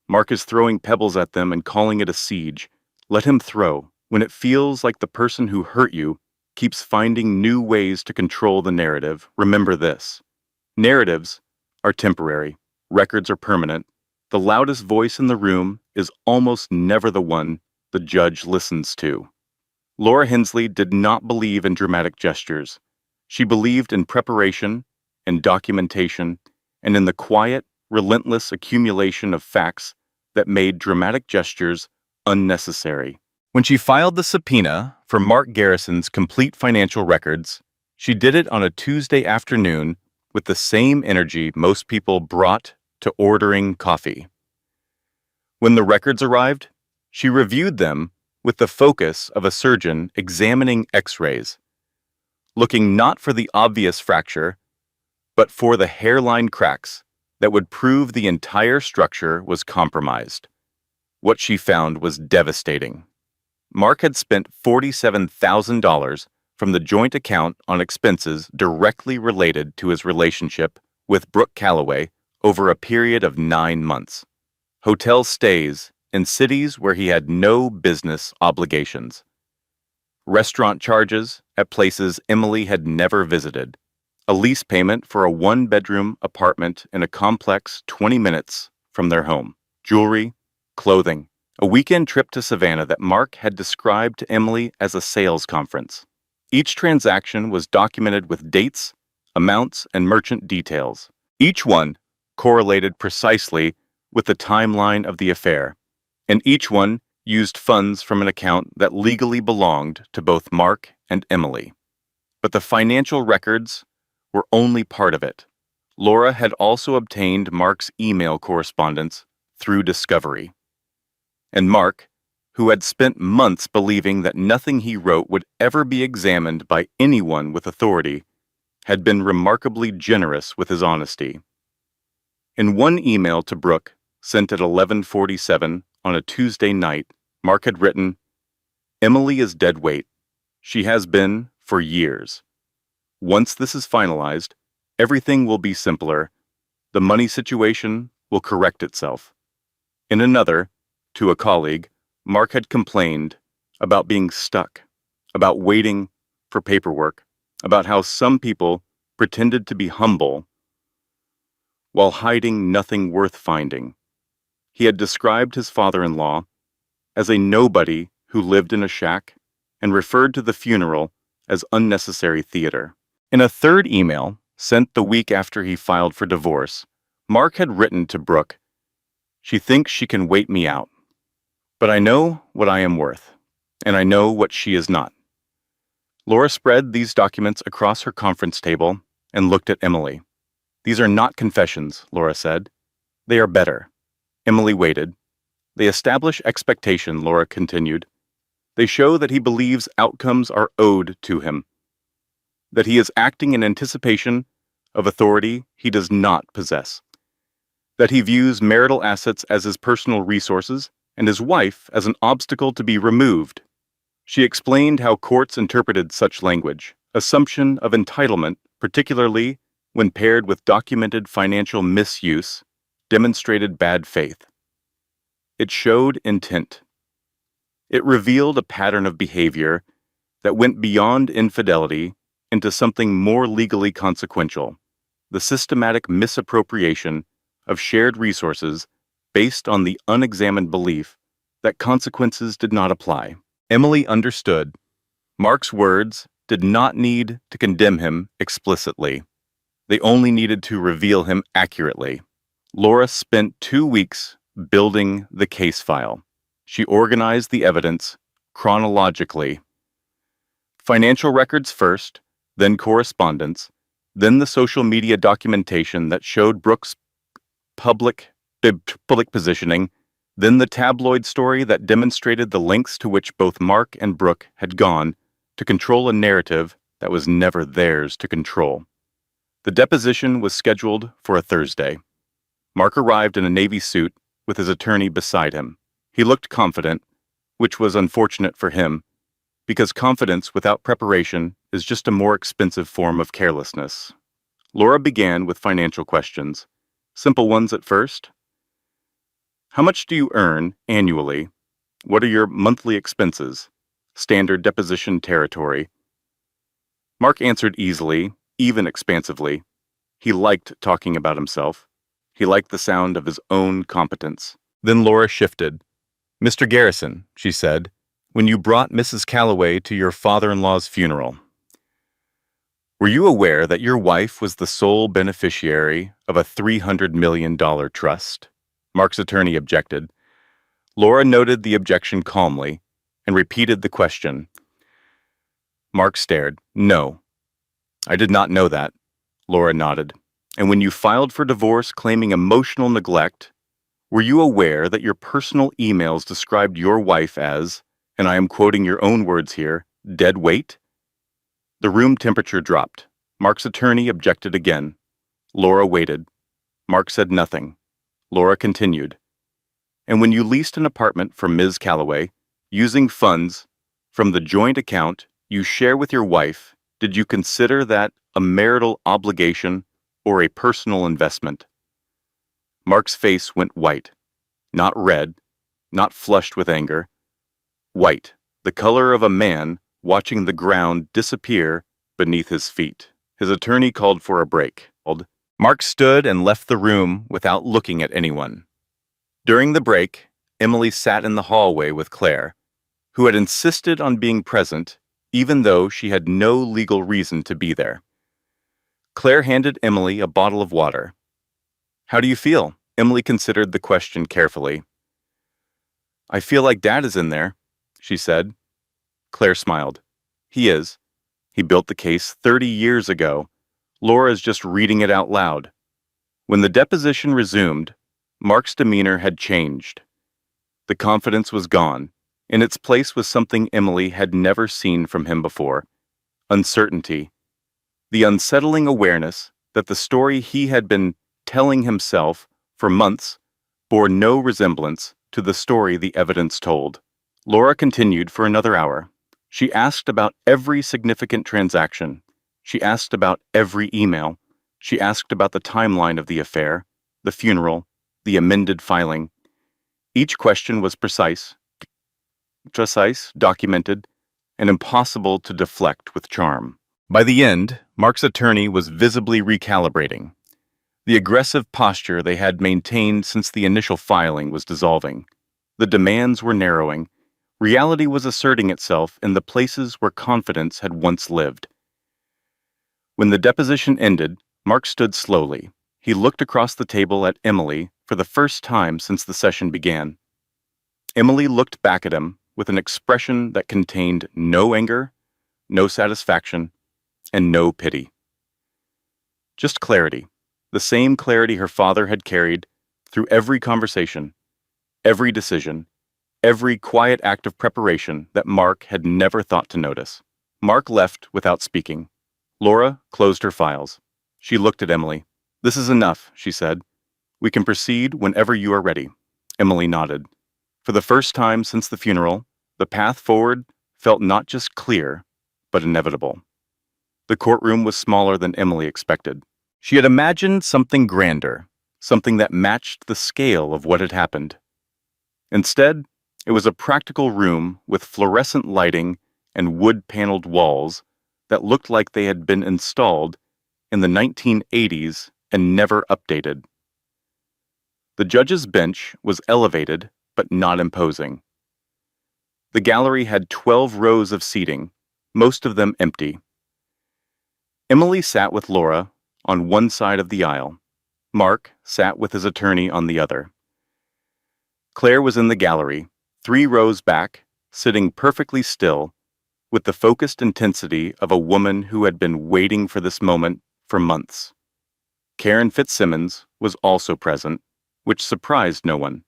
Mark is throwing pebbles at them and calling it a siege. Let him throw. When it feels like the person who hurt you keeps finding new ways to control the narrative, remember this. Narratives are temporary. Records are permanent. The loudest voice in the room is almost never the one the judge listens to." Laura Hensley did not believe in dramatic gestures. She believed in preparation, in documentation, and in the quiet, relentless accumulation of facts that made dramatic gestures unnecessary. When she filed the subpoena for Mark Garrison's complete financial records, she did it on a Tuesday afternoon with the same energy most people brought to ordering coffee. When the records arrived, she reviewed them with the focus of a surgeon examining X-rays, looking not for the obvious fracture, but for the hairline cracks that would prove the entire structure was compromised. What she found was devastating. Mark had spent $47,000 from the joint account on expenses directly related to his relationship with Brooke Calloway over a period of 9 months. Hotel stays in cities where he had no business obligations. Restaurant charges at places Emily had never visited. A lease payment for a 1-bedroom apartment in a complex 20 minutes from their home. Jewelry, clothing. A weekend trip to Savannah that Mark had described to Emily as a sales conference. Each transaction was documented with dates, amounts, and merchant details. Each one correlated precisely with the timeline of the affair, and each one used funds from an account that legally belonged to both Mark and Emily. But the financial records were only part of it. Laura had also obtained Mark's email correspondence through discovery. And Mark, who had spent months believing that nothing he wrote would ever be examined by anyone with authority, had been remarkably generous with his honesty. In one email to Brooke, sent at 11:47 on a Tuesday night, Mark had written, "Emily is dead weight. She has been for years. Once this is finalized, everything will be simpler. The money situation will correct itself." In another, to a colleague, Mark had complained about being stuck, about waiting for paperwork, about how some people pretended to be humble while hiding nothing worth finding. He had described his father-in-law as a nobody who lived in a shack and referred to the funeral as unnecessary theater. In a third email, sent the week after he filed for divorce, Mark had written to Brooke, "She thinks she can wait me out. But I know what I am worth, and I know what she is not." Laura spread these documents across her conference table and looked at Emily. "These are not confessions," Laura said. "They are better." Emily waited. "They establish expectation," Laura continued. "They show that he believes outcomes are owed to him, that he is acting in anticipation of authority he does not possess, that he views marital assets as his personal resources and his wife as an obstacle to be removed." She explained how courts interpreted such language, assumption of entitlement, particularly when paired with documented financial misuse, demonstrated bad faith. It showed intent. It revealed a pattern of behavior that went beyond infidelity into something more legally consequential, the systematic misappropriation of shared resources based on the unexamined belief that consequences did not apply. Emily understood. Mark's words did not need to condemn him explicitly. They only needed to reveal him accurately. Laura spent 2 weeks building the case file. She organized the evidence chronologically. Financial records first, then correspondence, then the social media documentation that showed Brooke's public positioning, then the tabloid story that demonstrated the lengths to which both Mark and Brooke had gone to control a narrative that was never theirs to control. The deposition was scheduled for a Thursday. Mark arrived in a navy suit with his attorney beside him. He looked confident, which was unfortunate for him, because confidence without preparation is just a more expensive form of carelessness. Laura began with financial questions, simple ones at first. "How much do you earn annually? What are your monthly expenses?" Standard deposition territory. Mark answered easily, even expansively. He liked talking about himself. He liked the sound of his own competence. Then Laura shifted. "Mr. Garrison," she said, "when you brought Mrs. Calloway to your father-in-law's funeral, were you aware that your wife was the sole beneficiary of a $300 million trust?" Mark's attorney objected. Laura noted the objection calmly and repeated the question. Mark stared. "No, I did not know that." Laura nodded. "And when you filed for divorce claiming emotional neglect, were you aware that your personal emails described your wife as, and I am quoting your own words here, dead weight?" The room temperature dropped. Mark's attorney objected again. Laura waited. Mark said nothing. Laura continued. "And when you leased an apartment for Ms. Calloway, using funds from the joint account you share with your wife, did you consider that a marital obligation or a personal investment?" Mark's face went white. Not red, not flushed with anger. White, the color of a man watching the ground disappear beneath his feet. His attorney called for a break. Mark stood and left the room without looking at anyone. During the break, Emily sat in the hallway with Claire, who had insisted on being present even though she had no legal reason to be there. Claire handed Emily a bottle of water. "How do you feel?" Emily considered the question carefully. "I feel like Dad is in there," she said. Claire smiled. "He is. He built the case 30 years ago. Laura's just reading it out loud." When the deposition resumed, Mark's demeanor had changed. The confidence was gone. In its place was something Emily had never seen from him before: uncertainty. The unsettling awareness that the story he had been telling himself for months bore no resemblance to the story the evidence told. Laura continued for another hour. She asked about every significant transaction. She asked about every email. She asked about the timeline of the affair, the funeral, the amended filing. Each question was precise, documented, and impossible to deflect with charm. By the end, Mark's attorney was visibly recalibrating. The aggressive posture they had maintained since the initial filing was dissolving. The demands were narrowing. Reality was asserting itself in the places where confidence had once lived. When the deposition ended, Mark stood slowly. He looked across the table at Emily for the first time since the session began. Emily looked back at him with an expression that contained no anger, no satisfaction, and no pity. Just clarity, the same clarity her father had carried through every conversation, every decision, every quiet act of preparation that Mark had never thought to notice. Mark left without speaking. Laura closed her files. She looked at Emily. "This is enough," she said. "We can proceed whenever you are ready." Emily nodded. For the first time since the funeral, the path forward felt not just clear, but inevitable. The courtroom was smaller than Emily expected. She had imagined something grander, something that matched the scale of what had happened. Instead, it was a practical room with fluorescent lighting and wood-paneled walls that looked like they had been installed in the 1980s and never updated. The judge's bench was elevated but not imposing. The gallery had 12 rows of seating, most of them empty. Emily sat with Laura on one side of the aisle. Mark sat with his attorney on the other. Claire was in the gallery, 3 rows back, sitting perfectly still, with the focused intensity of a woman who had been waiting for this moment for months. Karen Fitzsimmons was also present, which surprised no one.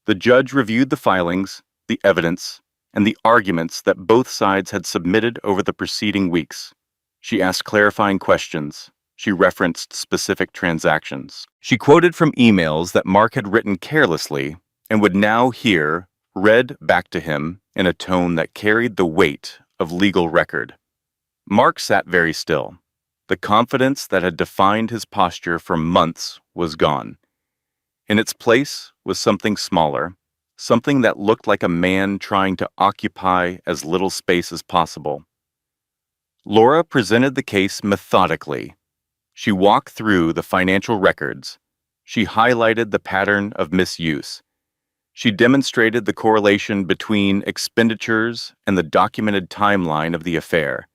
The judge reviewed the filings, the evidence, and the arguments that both sides had submitted over the preceding weeks. She asked clarifying questions. She referenced specific transactions. She quoted from emails that Mark had written carelessly and would now hear read back to him in a tone that carried the weight of legal record. Mark sat very still. The confidence that had defined his posture for months was gone. In its place was something smaller, something that looked like a man trying to occupy as little space as possible. Laura presented the case methodically. She walked through the financial records. She highlighted the pattern of misuse. She demonstrated the correlation between expenditures and the documented timeline of the affair.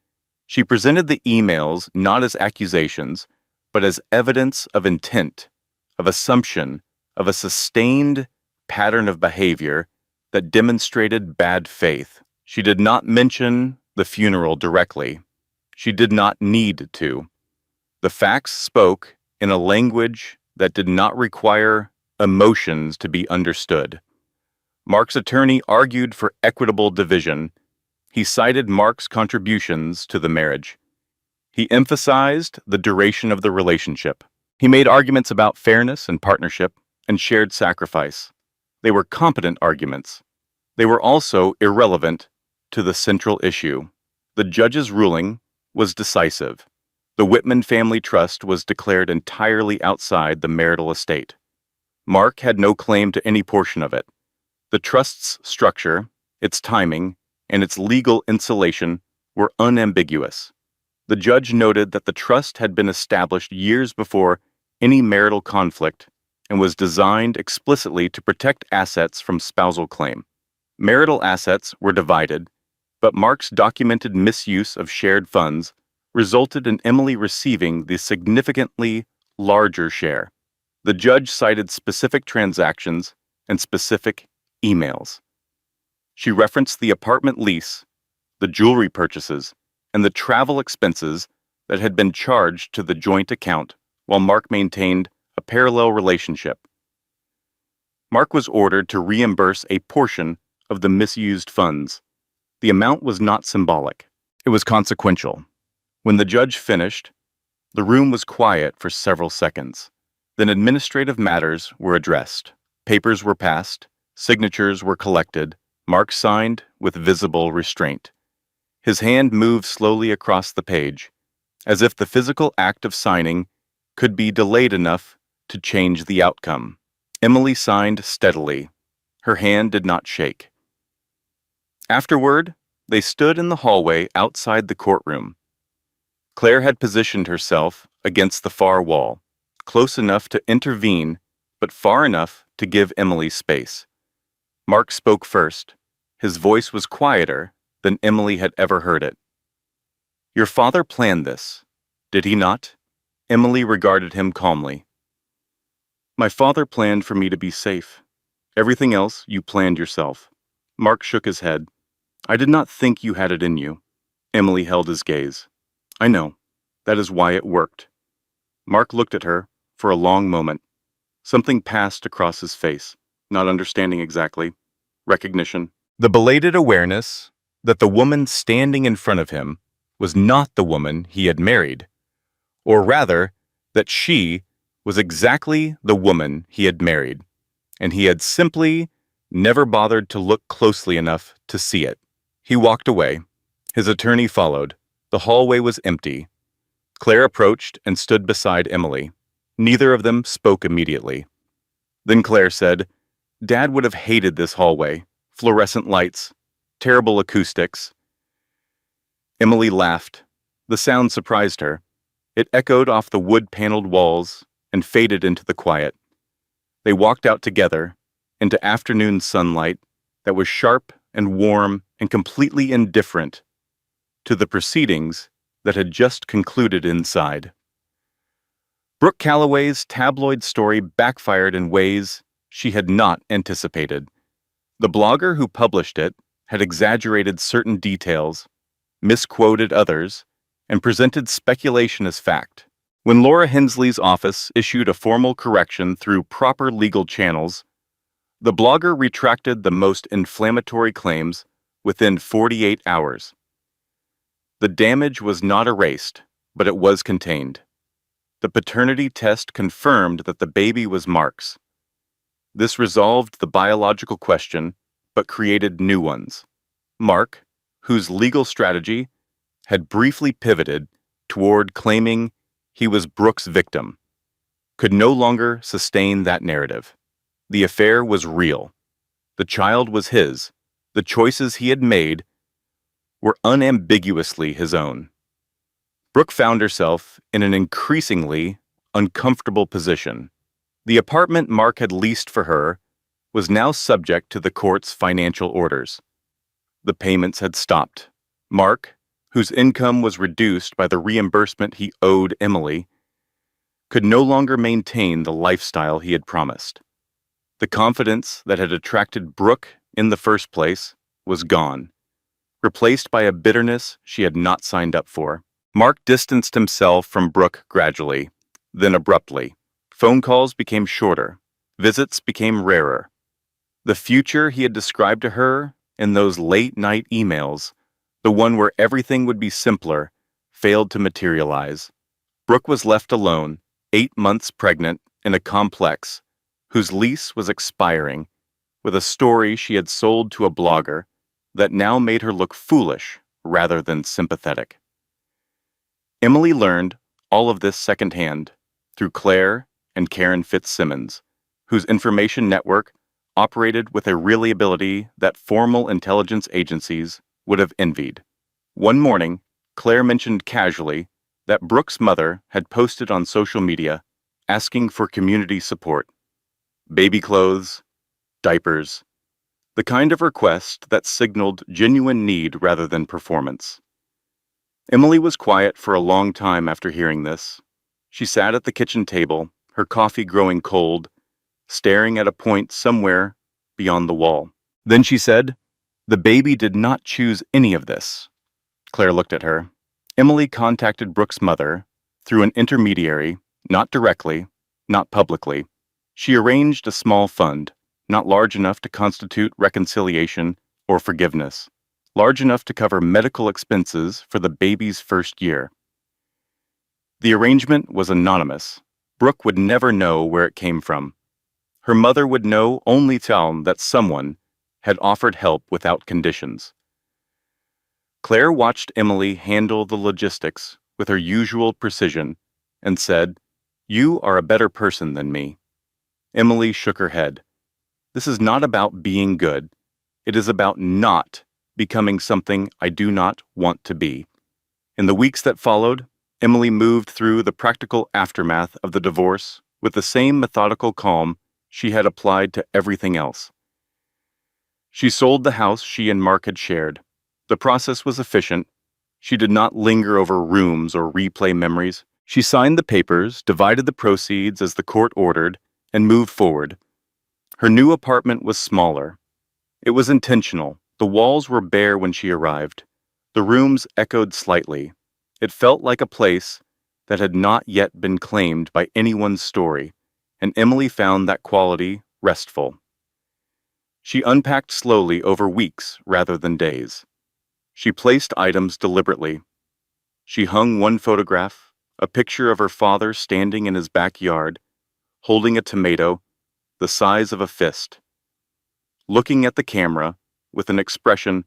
She presented the emails not as accusations, but as evidence of intent, of assumption, of a sustained pattern of behavior that demonstrated bad faith. She did not mention the funeral directly. She did not need to. The facts spoke in a language that did not require emotions to be understood. Mark's attorney argued for equitable division. He cited Mark's contributions to the marriage. He emphasized the duration of the relationship. He made arguments about fairness and partnership and shared sacrifice. They were competent arguments. They were also irrelevant to the central issue. The judge's ruling was decisive. The Whitman family trust was declared entirely outside the marital estate. Mark had no claim to any portion of it. The trust's structure, its timing, and its legal insulation were unambiguous. The judge noted that the trust had been established years before any marital conflict and was designed explicitly to protect assets from spousal claim. Marital assets were divided, but Mark's documented misuse of shared funds resulted in Emily receiving the significantly larger share. The judge cited specific transactions and specific emails. She referenced the apartment lease, the jewelry purchases, and the travel expenses that had been charged to the joint account while Mark maintained a parallel relationship. Mark was ordered to reimburse a portion of the misused funds. The amount was not symbolic. It was consequential. When the judge finished, the room was quiet for several seconds. Then administrative matters were addressed. Papers were passed, signatures were collected, Mark signed with visible restraint. His hand moved slowly across the page, as if the physical act of signing could be delayed enough to change the outcome. Emily signed steadily. Her hand did not shake. Afterward, they stood in the hallway outside the courtroom. Claire had positioned herself against the far wall, close enough to intervene, but far enough to give Emily space. Mark spoke first. His voice was quieter than Emily had ever heard it. "Your father planned this, did he not?" Emily regarded him calmly. "My father planned for me to be safe. Everything else you planned yourself." Mark shook his head. "I did not think you had it in you." Emily held his gaze. "I know. That is why it worked." Mark looked at her for a long moment. Something passed across his face, not understanding exactly. Recognition. The belated awareness that the woman standing in front of him was not the woman he had married, or rather, that she was exactly the woman he had married, and he had simply never bothered to look closely enough to see it. He walked away. His attorney followed. The hallway was empty. Claire approached and stood beside Emily. Neither of them spoke immediately. Then Claire said, "Dad would have hated this hallway. Fluorescent lights, terrible acoustics." Emily laughed. The sound surprised her. It echoed off the wood-paneled walls and faded into the quiet. They walked out together into afternoon sunlight that was sharp and warm and completely indifferent to the proceedings that had just concluded inside. Brooke Calloway's tabloid story backfired in ways she had not anticipated. The blogger who published it had exaggerated certain details, misquoted others, and presented speculation as fact. When Laura Hensley's office issued a formal correction through proper legal channels, the blogger retracted the most inflammatory claims within 48 hours. The damage was not erased, but it was contained. The paternity test confirmed that the baby was Mark's. This resolved the biological question, but created new ones. Mark, whose legal strategy had briefly pivoted toward claiming he was Brooke's victim, could no longer sustain that narrative. The affair was real. The child was his. The choices he had made were unambiguously his own. Brooke found herself in an increasingly uncomfortable position. The apartment Mark had leased for her was now subject to the court's financial orders. The payments had stopped. Mark, whose income was reduced by the reimbursement he owed Emily, could no longer maintain the lifestyle he had promised. The confidence that had attracted Brooke in the first place was gone, replaced by a bitterness she had not signed up for. Mark distanced himself from Brooke gradually, then abruptly. Phone calls became shorter. Visits became rarer. The future he had described to her in those late-night emails, the one where everything would be simpler, failed to materialize. Brooke was left alone, 8 months pregnant, in a complex whose lease was expiring, with a story she had sold to a blogger that now made her look foolish rather than sympathetic. Emily learned all of this secondhand through Claire and Karen Fitzsimmons, whose information network operated with a reliability that formal intelligence agencies would have envied. One morning, Claire mentioned casually that Brooke's mother had posted on social media asking for community support. Baby clothes, diapers, the kind of request that signaled genuine need rather than performance. Emily was quiet for a long time after hearing this. She sat at the kitchen table, her coffee growing cold, staring at a point somewhere beyond the wall. Then she said, "The baby did not choose any of this." Claire looked at her. Emily contacted Brooke's mother through an intermediary, not directly, not publicly. She arranged a small fund, not large enough to constitute reconciliation or forgiveness, large enough to cover medical expenses for the baby's first year. The arrangement was anonymous. Brooke would never know where it came from. Her mother would know only that someone had offered help without conditions. Claire watched Emily handle the logistics with her usual precision and said, "You are a better person than me." Emily shook her head. "This is not about being good. It is about not becoming something I do not want to be." In the weeks that followed, Emily moved through the practical aftermath of the divorce with the same methodical calm she had applied to everything else. She sold the house she and Mark had shared. The process was efficient. She did not linger over rooms or replay memories. She signed the papers, divided the proceeds as the court ordered, and moved forward. Her new apartment was smaller. It was intentional. The walls were bare when she arrived. The rooms echoed slightly. It felt like a place that had not yet been claimed by anyone's story, and Emily found that quality restful. She unpacked slowly over weeks rather than days. She placed items deliberately. She hung one photograph, a picture of her father standing in his backyard, holding a tomato the size of a fist, looking at the camera with an expression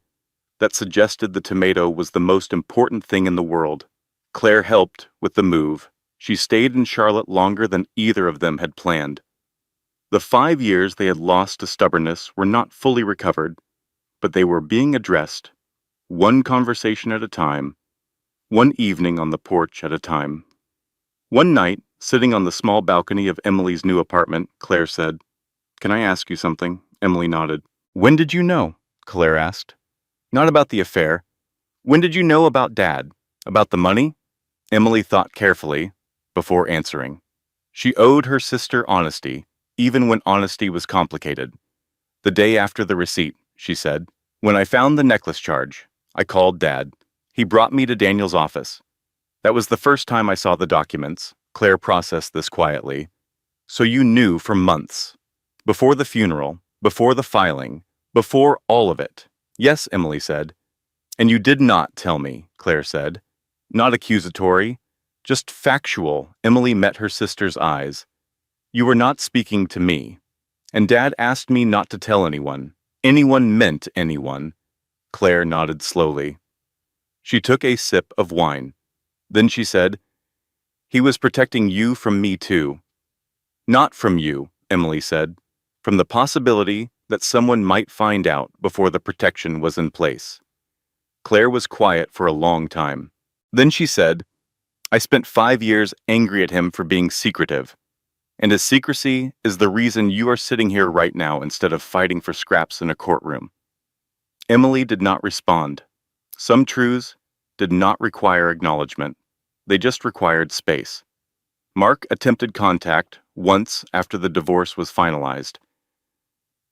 that suggested the tomato was the most important thing in the world. Claire helped with the move. She stayed in Charlotte longer than either of them had planned. The 5 years they had lost to stubbornness were not fully recovered, but they were being addressed, one conversation at a time, one evening on the porch at a time. One night, sitting on the small balcony of Emily's new apartment, Claire said, "Can I ask you something?" Emily nodded. "When did you know?" Claire asked. "Not about the affair. When did you know about Dad? About the money?" Emily thought carefully before answering. She owed her sister honesty, even when honesty was complicated. "The day after the receipt," she said. "When I found the necklace charge, I called Dad. He brought me to Daniel's office. That was the first time I saw the documents." Claire processed this quietly. "So you knew for months. Before the funeral, before the filing, before all of it." "Yes," Emily said. "And you did not tell me," Claire said. Not accusatory, just factual. Emily met her sister's eyes. "You were not speaking to me. And Dad asked me not to tell anyone. Anyone meant anyone." Claire nodded slowly. She took a sip of wine. Then she said, "He was protecting you from me too." "Not from you," Emily said. "From the possibility that someone might find out before the protection was in place." Claire was quiet for a long time. Then she said, "I spent 5 years angry at him for being secretive. And his secrecy is the reason you are sitting here right now instead of fighting for scraps in a courtroom." Emily did not respond. Some truths did not require acknowledgement. They just required space. Mark attempted contact once after the divorce was finalized.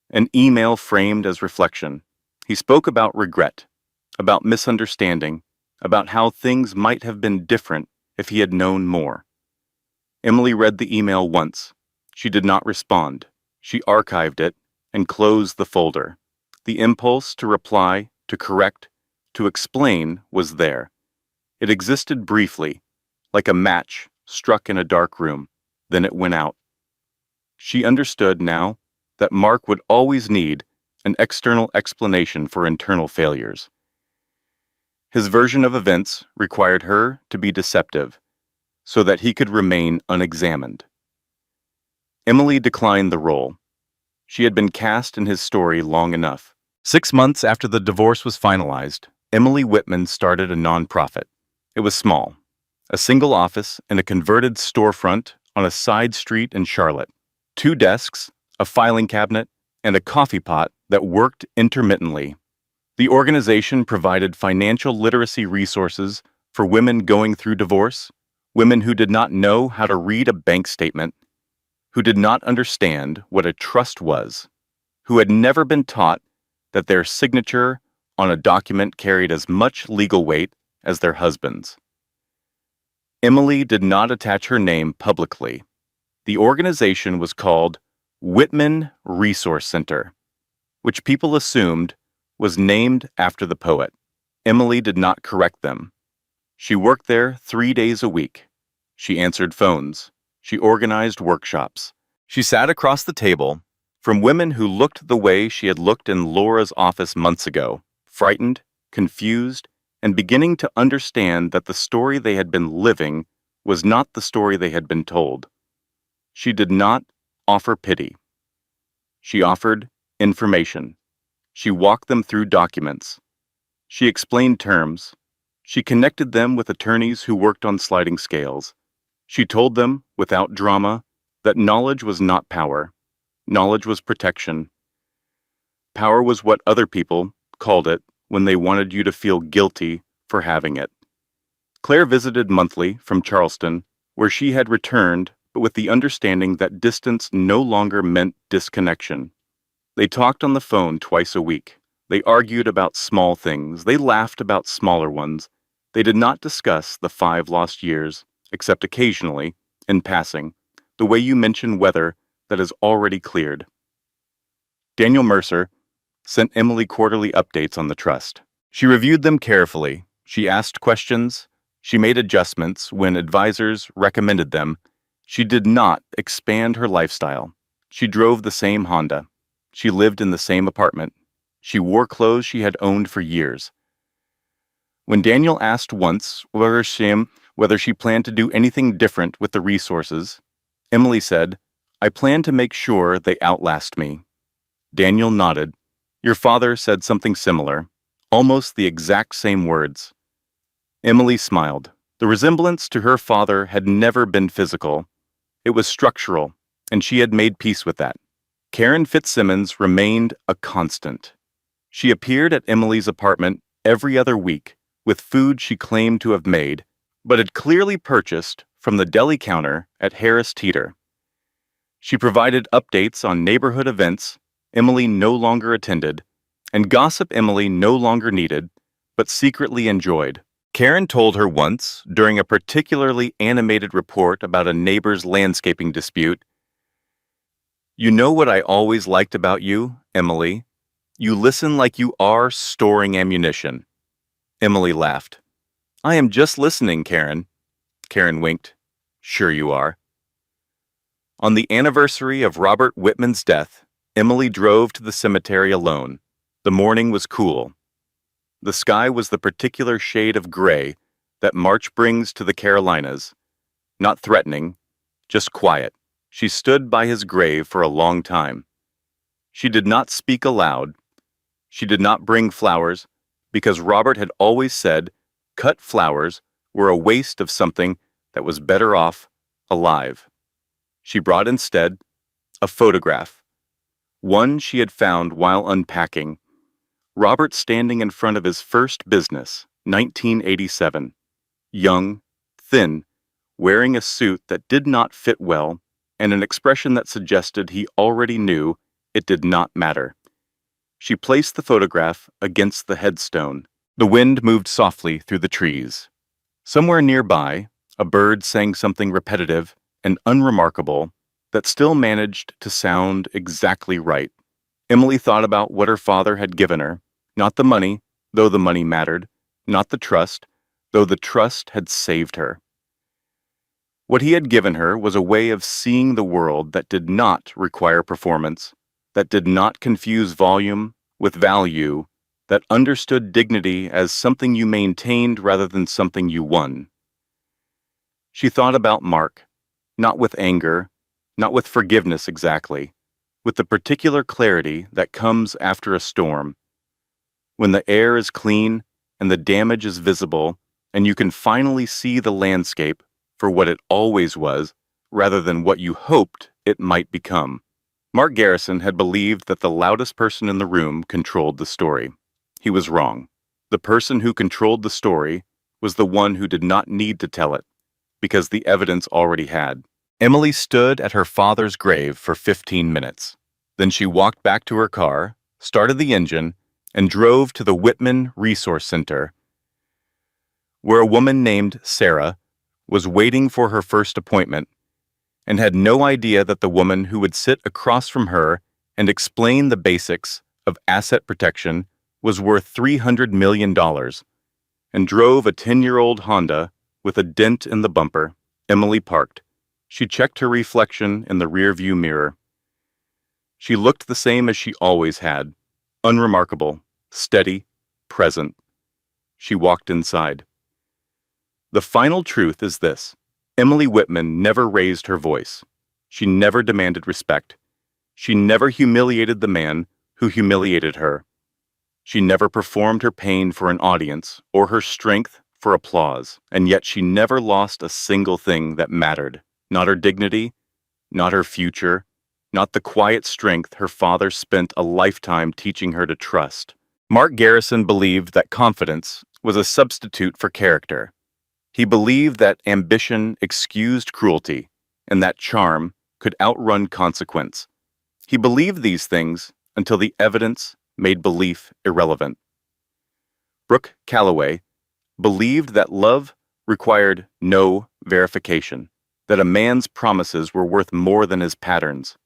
An email framed as reflection. He spoke about regret, about misunderstanding, about how things might have been different if he had known more. Emily read the email once. She did not respond. She archived it and closed the folder. The impulse to reply, to correct, to explain was there. It existed briefly, like a match struck in a dark room. Then it went out. She understood now that Mark would always need an external explanation for internal failures. His version of events required her to be deceptive so that he could remain unexamined. Emily declined the role. She had been cast in his story long enough. 6 months after the divorce was finalized, Emily Whitman started a nonprofit. It was small, a single office in a converted storefront on a side street in Charlotte. 2 desks, a filing cabinet, and a coffee pot that worked intermittently. The organization provided financial literacy resources For women going through divorce, women who did not know how to read a bank statement, who did not understand what a trust was, who had never been taught that their signature on a document carried as much legal weight as their husband's. Emily did not attach her name publicly. The organization was called Whitman Resource Center, which people assumed was named after the poet. Emily did not correct them. She worked there 3 days a week. She answered phones. She organized workshops. She sat across the table from women who looked the way she had looked in Laura's office months ago, frightened, confused, and beginning to understand that the story they had been living was not the story they had been told. She did not offer pity. She offered information. She walked them through documents. She explained terms. She connected them with attorneys who worked on sliding scales. She told them, without drama, that knowledge was not power. Knowledge was protection. Power was what other people called it when they wanted you to feel guilty for having it. Claire visited monthly from Charleston, where she had returned, but with the understanding that distance no longer meant disconnection. They talked on the phone twice a week. They argued about small things. They laughed about smaller ones. They did not discuss the 5 lost years, except occasionally, in passing, the way you mention weather that is already cleared. Daniel Mercer sent Emily quarterly updates on the trust. She reviewed them carefully. She asked questions. She made adjustments when advisors recommended them. She did not expand her lifestyle. She drove the same Honda. She lived in the same apartment. She wore clothes she had owned for years. When Daniel asked once whether she planned to do anything different with the resources, Emily said, "I plan to make sure they outlast me." Daniel nodded. "Your father said something similar, almost the exact same words." Emily smiled. The resemblance to her father had never been physical. It was structural, and she had made peace with that. Karen Fitzsimmons remained a constant. She appeared at Emily's apartment every other week with food she claimed to have made, but had clearly purchased from the deli counter at Harris Teeter. She provided updates on neighborhood events Emily no longer attended, and gossip Emily no longer needed, but secretly enjoyed. Karen told her once, during a particularly animated report about a neighbor's landscaping dispute, "You know what I always liked about you, Emily? You listen like you are storing ammunition." Emily laughed. "I am just listening, Karen." Karen winked. "Sure you are." On the anniversary of Robert Whitman's death, Emily drove to the cemetery alone. The morning was cool. The sky was the particular shade of gray that March brings to the Carolinas. Not threatening, just quiet. She stood by his grave for a long time. She did not speak aloud. She did not bring flowers, because Robert had always said cut flowers were a waste of something that was better off alive. She brought instead a photograph, one she had found while unpacking. Robert standing in front of his first business, 1987. Young, thin, wearing a suit that did not fit well, and an expression that suggested he already knew it did not matter. She placed the photograph against the headstone. The wind moved softly through the trees. Somewhere nearby, a bird sang something repetitive and unremarkable that still managed to sound exactly right. Emily thought about what her father had given her, not the money, though the money mattered, not the trust, though the trust had saved her. What he had given her was a way of seeing the world that did not require performance, that did not confuse volume with value, that understood dignity as something you maintained rather than something you won. She thought about Mark, not with anger, not with forgiveness exactly, with the particular clarity that comes after a storm. When the air is clean and the damage is visible, and you can finally see the landscape for what it always was, rather than what you hoped it might become. Mark Garrison had believed that the loudest person in the room controlled the story. He was wrong. The person who controlled the story was the one who did not need to tell it, because the evidence already had. Emily stood at her father's grave for 15 minutes. Then she walked back to her car, started the engine, and drove to the Whitman Resource Center, where a woman named Sarah was waiting for her first appointment and had no idea that the woman who would sit across from her and explain the basics of asset protection was worth $300 million and drove a 10-year-old Honda with a dent in the bumper. Emily parked. She checked her reflection in the rearview mirror. She looked the same as she always had, unremarkable, steady, present. She walked inside. The final truth is this: Emily Whitman never raised her voice. She never demanded respect. She never humiliated the man who humiliated her. She never performed her pain for an audience or her strength for applause, and yet she never lost a single thing that mattered. Not her dignity, not her future, not the quiet strength her father spent a lifetime teaching her to trust. Mark Garrison believed that confidence was a substitute for character. He believed that ambition excused cruelty, and that charm could outrun consequence. He believed these things until the evidence made belief irrelevant. Brooke Calloway believed that love required no verification, that a man's promises were worth more than his patterns,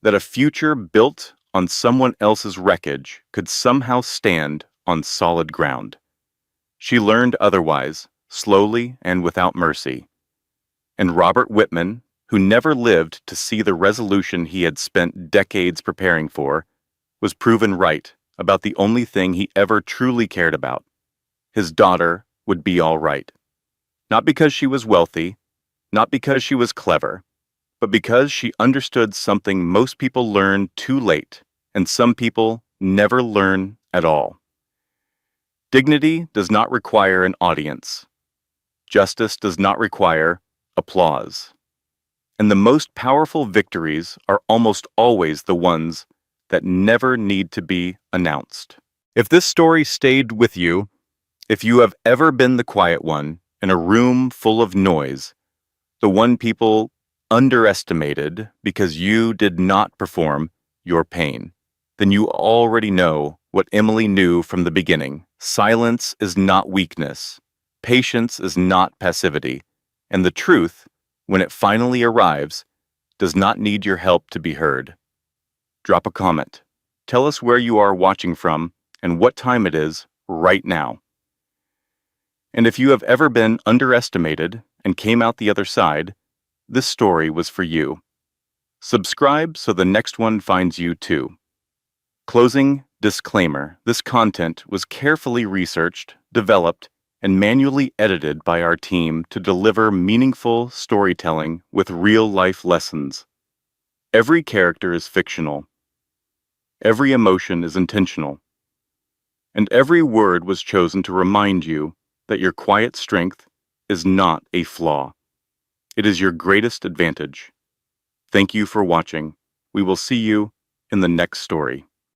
that a future built on someone else's wreckage could somehow stand on solid ground. She learned otherwise, slowly and without mercy. And Robert Whitman, who never lived to see the resolution he had spent decades preparing for, was proven right about the only thing he ever truly cared about. His daughter would be all right. Not because she was wealthy, not because she was clever, but because she understood something most people learn too late, and some people never learn at all. Dignity does not require an audience. Justice does not require applause. And the most powerful victories are almost always the ones that never need to be announced. If this story stayed with you, if you have ever been the quiet one in a room full of noise, the one people underestimated because you did not perform your pain, then you already know what Emily knew from the beginning. Silence is not weakness. Patience is not passivity. And the truth, when it finally arrives, does not need your help to be heard. Drop a comment. Tell us where you are watching from and what time it is right now. And if you have ever been underestimated and came out the other side, this story was for you. Subscribe so the next one finds you too. Closing disclaimer: this content was carefully researched, developed, and manually edited by our team to deliver meaningful storytelling with real-life lessons. Every character is fictional. Every emotion is intentional. And every word was chosen to remind you that your quiet strength is not a flaw. It is your greatest advantage. Thank you for watching. We will see you in the next story.